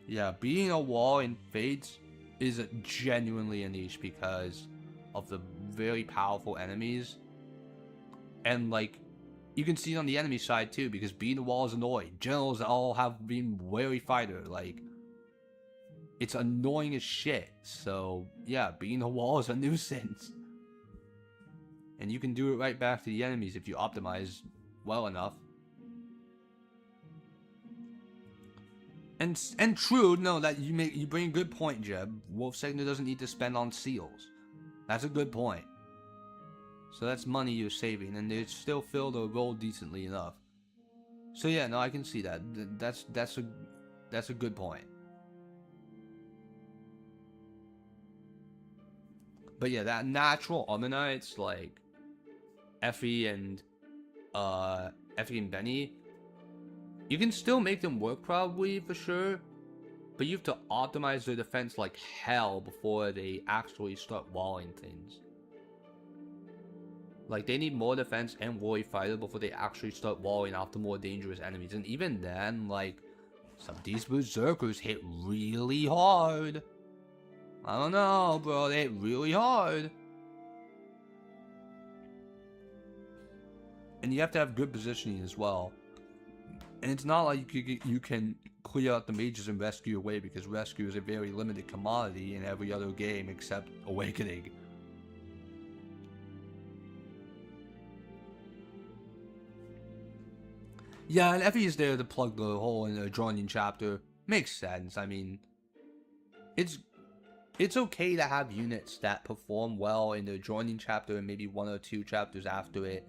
Yeah, beating a wall in Fates is genuinely a niche because of the very powerful enemies. And like, you can see it on the enemy side too, because beating the wall is annoying. Generals all have been wary fighter, like, it's annoying as shit. So yeah, beating the wall is a nuisance. And you can do it right back to the enemies if you optimize well enough. And true, no, that you bring a good point, Jeb. Wolf Segner doesn't need to spend on seals. That's a good point. So that's money you're saving, and they still fill the role decently enough. So yeah, no, I can see that. That's a good point. But yeah, that natural Ammonites like Effie and Benny, you can still make them work probably for sure, but you have to optimize their defense like hell before they actually start walling things. Like, they need more defense and worry fighter before they actually start walling off the more dangerous enemies. And even then, like, some of these berserkers hit really hard. I don't know, bro, they hit really hard. And you have to have good positioning as well. And it's not like you can clear out the mages and rescue away, because rescue is a very limited commodity in every other game except Awakening. Yeah, and Effie is there to plug the hole in the adjoining chapter. Makes sense. I mean, it's okay to have units that perform well in the adjoining chapter and maybe 1 or 2 chapters after it,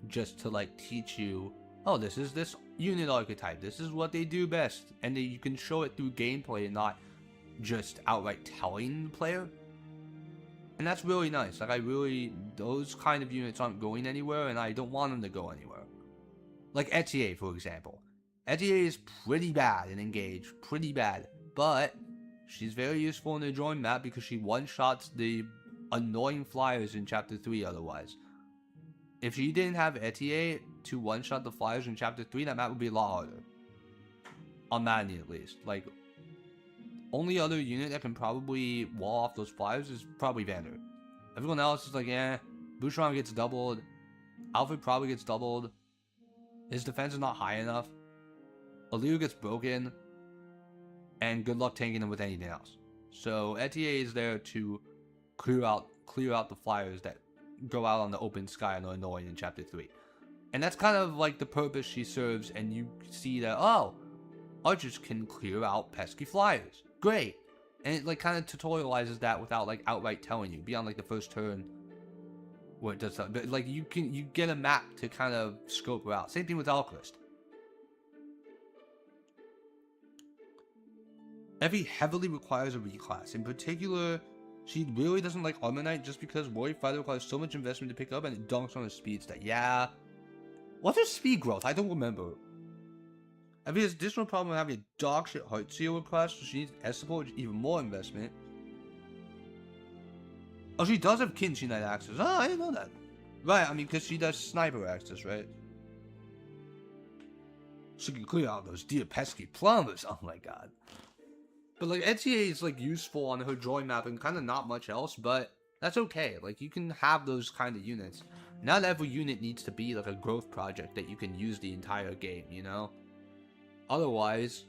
just to like teach you, oh, this is this unit archetype, this is what they do best, and then you can show it through gameplay and not just outright telling the player. And that's really nice. Like, those kind of units aren't going anywhere, and I don't want them to go anywhere. Like Etier, for example. Etier is pretty bad in Engage, pretty bad, but she's very useful in the join map because she one-shots the annoying flyers in Chapter 3 otherwise. If she didn't have Etier to one-shot the flyers in Chapter 3, that map would be a lot harder. On Madney, at least. Like, only other unit that can probably wall off those flyers is probably Vander. Everyone else is like, eh. Boucheron gets doubled. Alfred probably gets doubled. His defense is not high enough. Aliu gets broken. And good luck tanking him with anything else. So Etier is there to clear out the flyers that go out on the open sky and are annoying in Chapter 3. And that's kind of like the purpose she serves, and you see that, oh, archers can clear out pesky flyers. Great. And it like kind of tutorializes that without like outright telling you, beyond like the first turn where it does that. But like you get a map to kind of scope her out. Same thing with Alchrist. Effie heavily requires a reclass. In particular, she really doesn't like Armonite just because Warrior Fighter requires so much investment to pick up, and it dunks on her speed stat. Yeah. What's her speed growth? I don't remember. Effie has additional problem with having a dog shit heart seal class, so she needs S support, even more investment. Oh, she does have Kinshi Knight access. Oh, I didn't know that. Right, I mean, because she does sniper access, right? She can clear out those dear pesky plumbers. Oh my god. But like, Etier is like useful on her join map and kind of not much else, but That's okay. Like, you can have those kind of units. Not every unit needs to be like a growth project that you can use the entire game, you know? Otherwise,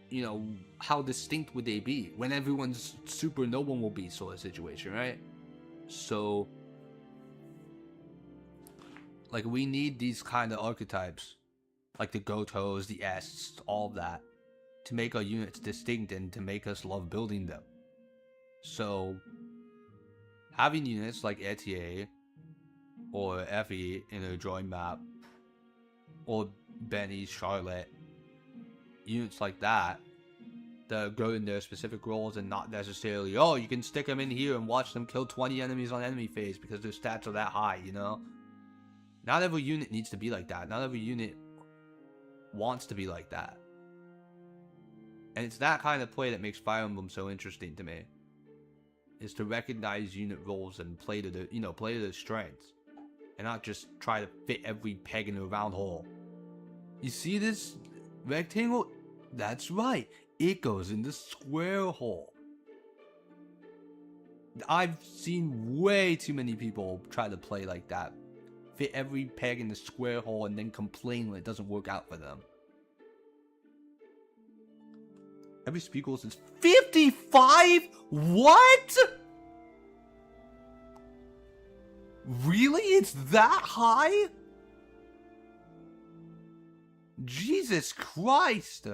you know, how distinct would they be? When everyone's super, no one will be sort of situation, right? So, like, we need these kind of archetypes. Like the Gotos, the Ests, all of that. To make our units distinct and to make us love building them. So, having units like Etier or Effie in a drawing map, or Benny, Charlotte, units like that go in their specific roles and not necessarily, oh, you can stick them in here and watch them kill 20 enemies on enemy phase because their stats are that high, you know? Not every unit needs to be like that. Not every unit wants to be like that. And it's that kind of play that makes Fire Emblem so interesting to me. Is to recognize unit roles and play to their strengths. And not just try to fit every peg in a round hole. You see this rectangle? That's right. It goes in the square hole. I've seen way too many people try to play like that. Fit every peg in the square hole and then complain when it doesn't work out for them. Every speed goal is 55? What? Really? It's that high? Jesus Christ!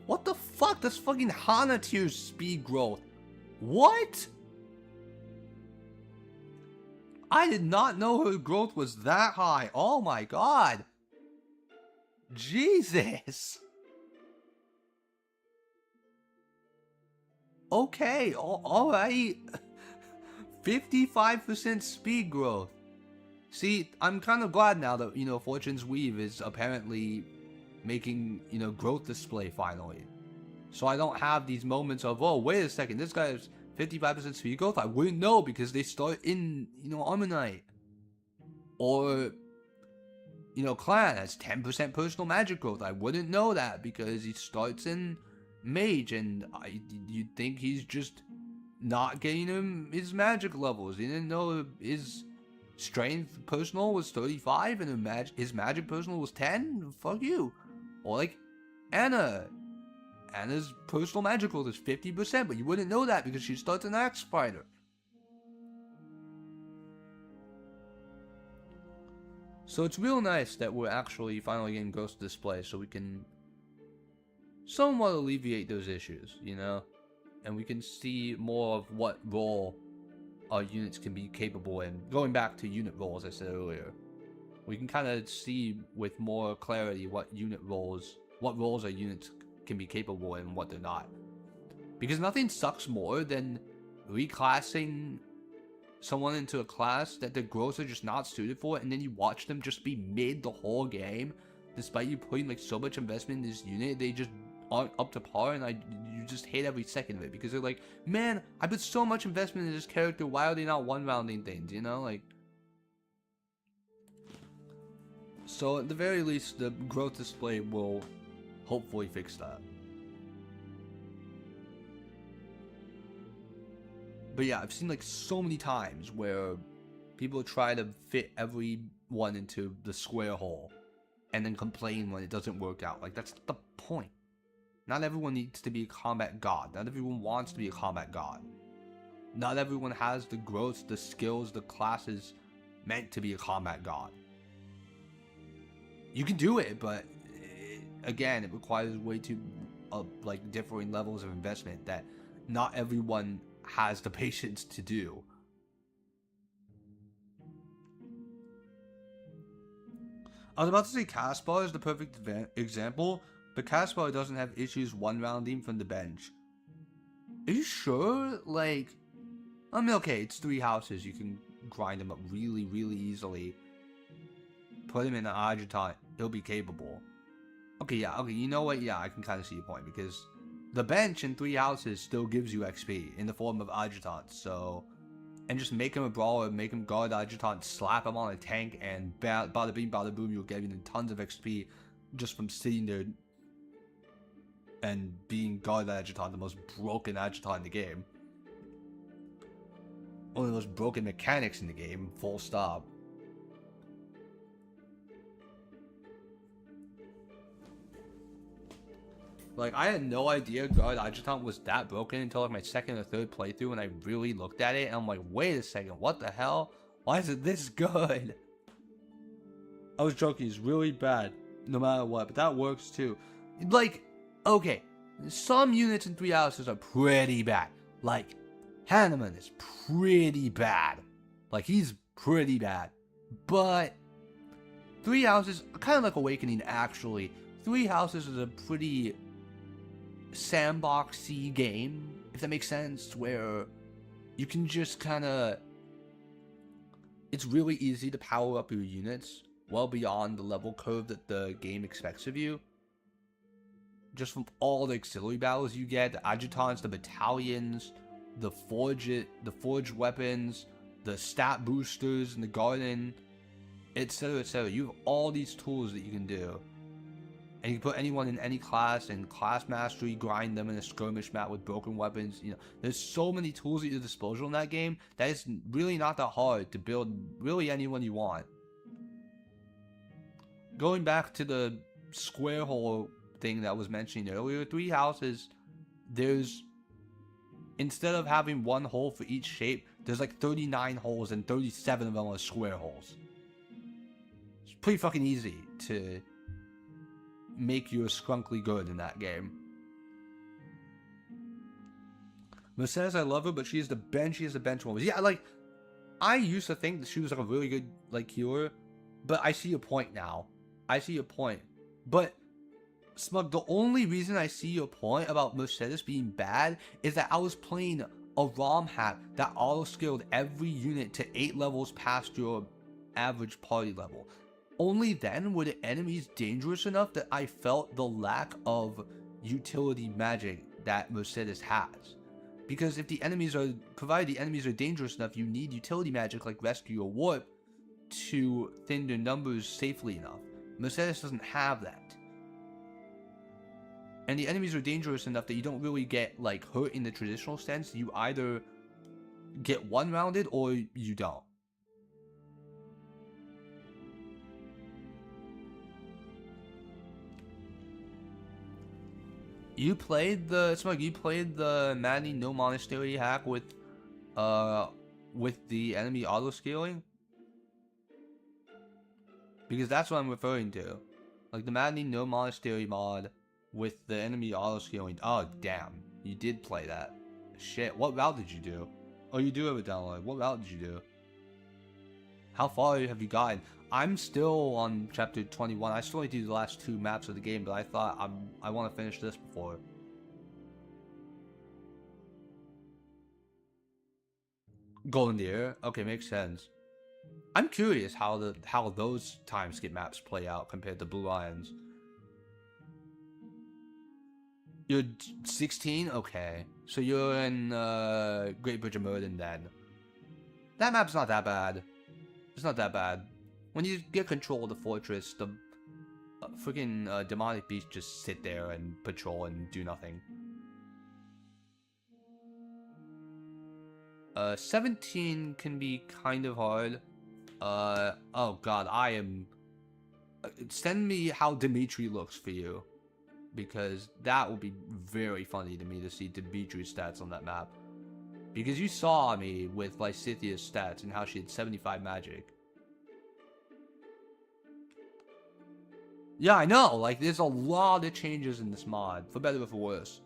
What the fuck? That's fucking Hana tier's speed growth. What? I did not know her growth was that high. Oh my god. Jesus. Okay, alright. 55% speed growth. See, I'm kind of glad now that, Fortune's Weave is apparently making, growth display finally. So I don't have these moments of, oh, wait a second, this guy has 55% speed growth? I wouldn't know because they start in, Armonite. Or, Clan has 10% personal magic growth. I wouldn't know that because he starts in Mage and you'd think he's just not getting him his magic levels. He didn't know his strength personal was 35 and his magic personal was 10? Fuck you. Or like Anna. Anna's personal magic growth is 50%, but you wouldn't know that because she starts an Axe Spider. So it's real nice that we're actually finally getting Ghost Display so we can somewhat alleviate those issues, And we can see more of what role our units can be capable in. Going back to unit roles, I said earlier. We can kind of see with more clarity what roles our units can be capable in and what they're not. Because nothing sucks more than reclassing someone into a class that their growths are just not suited for, and then you watch them just be mid the whole game, despite you putting like so much investment in this unit. They just aren't up to par, and you just hate every second of it because they're like, man, I put so much investment in this character. Why are they not one-rounding things? Like. So at the very least, the growth display will hopefully fix that. But yeah, I've seen like so many times where people try to fit everyone into the square hole and then complain when it doesn't work out. Like, that's the point. Not everyone needs to be a combat god. Not everyone wants to be a combat god. Not everyone has the growth, the skills, the classes meant to be a combat god. You can do it, but again, it requires way too like differing levels of investment that not everyone has the patience to do. I was about to say Caspar is the perfect example, but Caspar doesn't have issues one-rounding from the bench. Are you sure? Like, I mean, okay, it's 3 houses. You can grind him up really, really easily. Put him in an adjutant, he'll be capable. Okay, you know what? Yeah, I can kind of see your point, because the bench in 3 houses still gives you XP in the form of adjutants, so. And just make him a brawler, make him guard adjutant, slap him on a tank, and bada bing, bada boom, you'll get tons of XP just from sitting there and being God Agiton, the most broken Agiton in the game. One of the most broken mechanics in the game, full stop. Like, I had no idea God Agiton was that broken until like my second or third playthrough, and I really looked at it, and I'm like, wait a second, what the hell? Why is it this good? I was joking, it's really bad, no matter what, but that works too. Like, okay, some units in 3 houses are pretty bad. Like, Hanneman is pretty bad. Like, he's pretty bad. But 3 houses, kind of like Awakening, actually. 3 houses is a pretty sandboxy game, if that makes sense, where you can just kind of... It's really easy to power up your units well beyond the level curve that the game expects of you. Just from all the auxiliary battles you get, the Agitons, the battalions, the forged weapons, the stat boosters in the garden, etc, etc. You have all these tools that you can do. And you can put anyone in any class, and class mastery, grind them in a skirmish map with broken weapons. You know, there's so many tools at your disposal in that game that it's really not that hard to build really anyone you want. Going back to the square hole thing that was mentioned earlier, 3 houses, there's, instead of having 1 hole for each shape, there's like 39 holes, and 37 of them are square holes. It's pretty fucking easy to make your skrunkly good in that game. Mercedes, I love her, but she is the bench woman. Yeah, like, I used to think that she was like a really good, like, healer, but I see your point now. I see your point. But, Smug, the only reason I see your point about Mercedes being bad is that I was playing a ROM hack that auto-skilled every unit to 8 levels past your average party level. Only then were the enemies dangerous enough that I felt the lack of utility magic that Mercedes has. Because if the enemies are, provided the enemies are dangerous enough, you need utility magic like Rescue or Warp to thin their numbers safely enough. Mercedes doesn't have that. And the enemies are dangerous enough that you don't really get like hurt in the traditional sense. You either get one-rounded or you don't. You played the Maddening No Monastery hack with the enemy auto scaling? Because that's what I'm referring to. Like the Maddening No Monastery mod with the enemy auto scaling. Oh damn, you did play that. Shit, what route did you do? Oh, you do have it downloaded. What route did you do? How far have you gotten? I'm still on chapter 21. I still need to do the last 2 maps of the game, but I thought I want to finish this before. Golden Deer? Okay, makes sense. I'm curious how those time skip maps play out compared to Blue Lions. You're 16? Okay. So you're in Great Bridge of Murden then. That map's not that bad. It's not that bad. When you get control of the fortress, the freaking demonic beasts just sit there and patrol and do nothing. 17 can be kind of hard. Oh god, I am... send me how Dimitri looks for you. Because that will be very funny to me to see Dimitri's stats on that map. Because you saw me with Lysithia's stats and how she had 75 magic. Yeah, I know, like, there's a lot of changes in this mod, for better or for worse.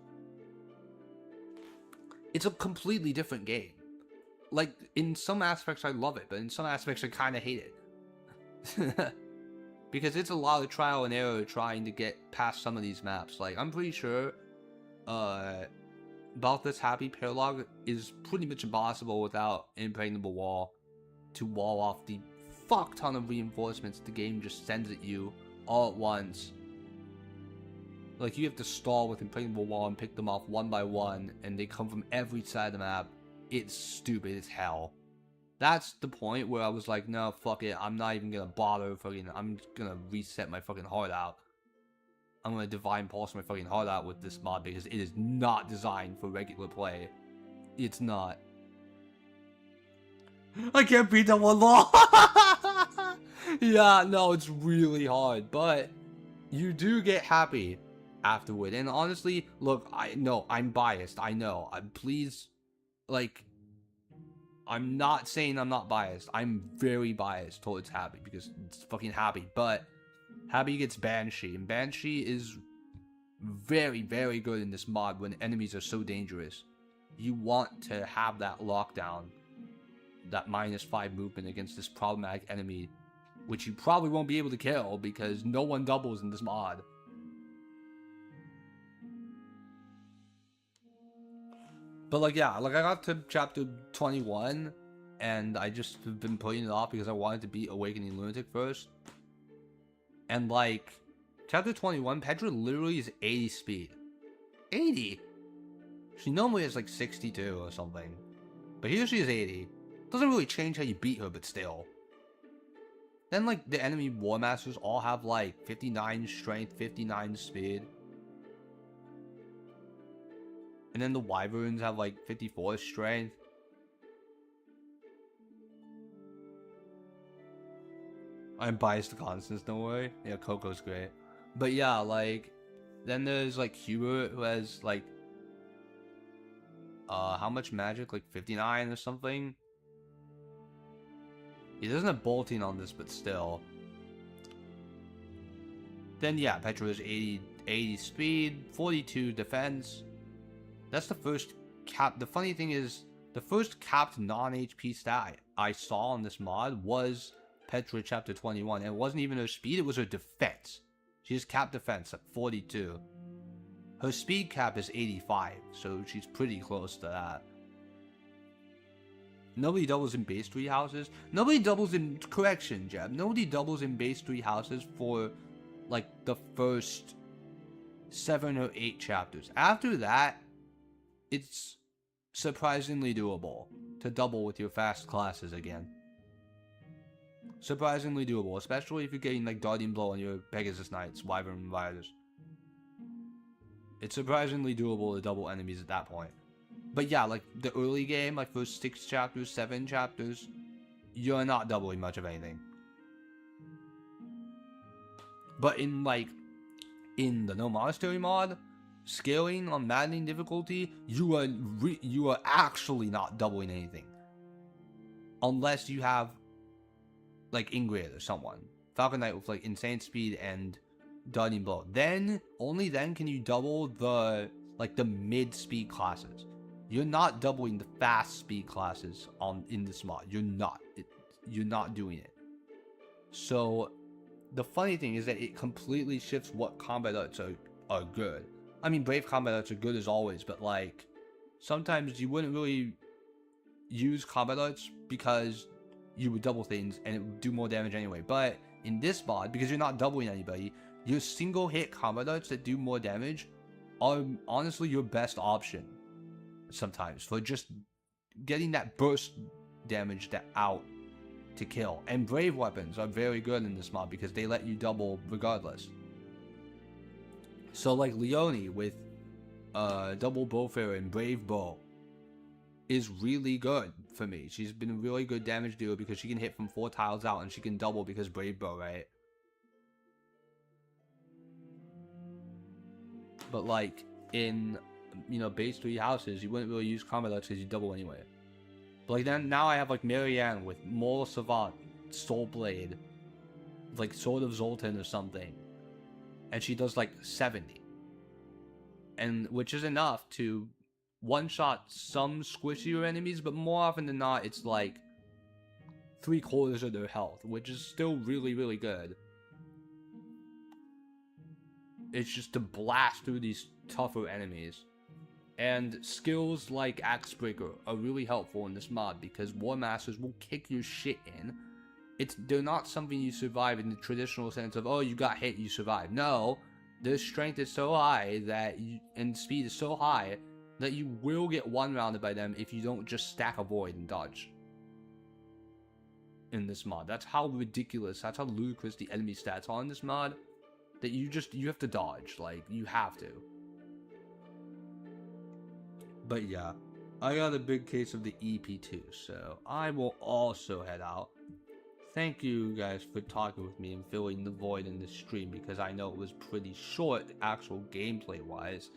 It's a completely different game. Like, in some aspects I love it, but in some aspects I kind of hate it. Because it's a lot of trial and error trying to get past some of these maps. Like, I'm pretty sure, Balthus Happy Paralog is pretty much impossible without Impregnable Wall to wall off the fuck ton of reinforcements the game just sends at you all at once. Like, you have to stall with Impregnable Wall and pick them off one by one, and they come from every side of the map. It's stupid as hell. That's the point where I was like, no, fuck it, I'm not even gonna bother fucking, I'm gonna reset my fucking heart out. I'm gonna Divine Pulse my fucking heart out with this mod because it is not designed for regular play. It's not. I can't beat that one long. Yeah, no, it's really hard, but you do get happy afterward. And honestly, look, I know I'm biased. I know. Please, like, I'm not saying I'm not biased. I'm very biased towards Happy because it's fucking Happy. But Happy gets Banshee, and Banshee is very, very good in this mod when enemies are so dangerous. You want to have that lockdown, that -5 movement against this problematic enemy, which you probably won't be able to kill because no one doubles in this mod. But like, yeah, like I got to chapter 21 and I just have been putting it off because I wanted to beat Awakening Lunatic first. And like, chapter 21, Petra literally is 80 speed. 80? She normally has like 62 or something. But here she is 80. Doesn't really change how you beat her, but still. Then like the enemy War Masters all have like 59 strength, 59 speed. And then the Wyverns have like 54 strength. I'm biased to Constance, don't worry. Yeah, Coco's great. But yeah, like, then there's like Hubert who has like, how much magic? Like 59 or something? He doesn't have bolting on this, but still. Then yeah, Petra is 80 speed, 42 defense. That's the first cap. The funny thing is, the first capped non-HP stat I saw on this mod was Petra chapter 21. And it wasn't even her speed, it was her defense. She has capped defense at 42. Her speed cap is 85, so she's pretty close to that. Nobody doubles in base 3 houses. Nobody doubles in, correction, Jeb. Nobody doubles in base 3 houses for like the first 7 or 8 chapters. After that, it's surprisingly doable to double with your fast classes again. Surprisingly doable, especially if you're getting like Guardian Blow on your Pegasus Knights, Wyvern Riders. It's surprisingly doable to double enemies at that point. But yeah, like the early game, like first 6 chapters, 7 chapters, you're not doubling much of anything. But in like, in the No Monastery mod, scaling on maddening difficulty, you are actually not doubling anything. Unless you have like Ingrid or someone. Falcon Knight with like insane speed and Guardian Blow. Then, only then can you double the like the mid speed classes. You're not doubling the fast speed classes in this mod. You're not doing it. So the funny thing is that it completely shifts what combat arts are good. I mean, Brave combat arts are good as always, but like sometimes you wouldn't really use combat arts because you would double things and it would do more damage anyway. But in this mod, because you're not doubling anybody, your single hit combat arts that do more damage are honestly your best option sometimes for just getting that burst damage out to kill. And brave weapons are very good in this mod because they let you double regardless. So like Leonie with double bowfarer and brave bow is really good for me. She's been a really good damage dealer because she can hit from 4 tiles out and she can double because brave bow, right? But like in, you know, base 3 houses, you wouldn't really use combat arts because you double anyway. But like then now I have like Marianne with Moral Savant, Soul Blade, like Sword of Zoltan or something, and she does like 70, and which is enough to one-shot some squishier enemies, but more often than not it's like 3/4 of their health, which is still really, really good. It's just to blast through these tougher enemies. And skills like Axebreaker are really helpful in this mod because War Masters will kick your shit in. They're not something you survive in the traditional sense of, oh, you got hit, you survived. No, their strength is so high that and speed is so high that you will get one-rounded by them if you don't just stack a void and dodge. In this mod. That's how ridiculous, that's how ludicrous the enemy stats are in this mod. that you have to dodge. Like, you have to. But yeah, I got a big case of the EP2, so I will also head out. Thank you guys for talking with me and filling the void in this stream, because I know it was pretty short, actual gameplay-wise.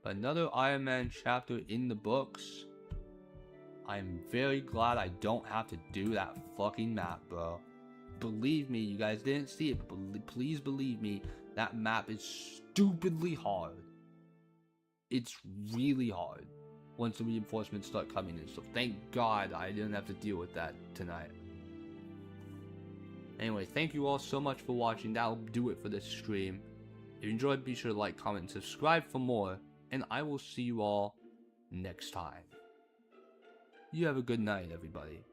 Another Iron Man chapter in the books. I'm very glad I don't have to do that fucking map, bro. Believe me, you guys didn't see it, but please believe me, that map is stupidly hard. It's really hard once the reinforcements start coming in, so thank God I didn't have to deal with that tonight. Anyway, thank you all so much for watching. That'll do it for this stream. If you enjoyed, be sure to like, comment, and subscribe for more, and I will see you all next time. You have a good night, everybody.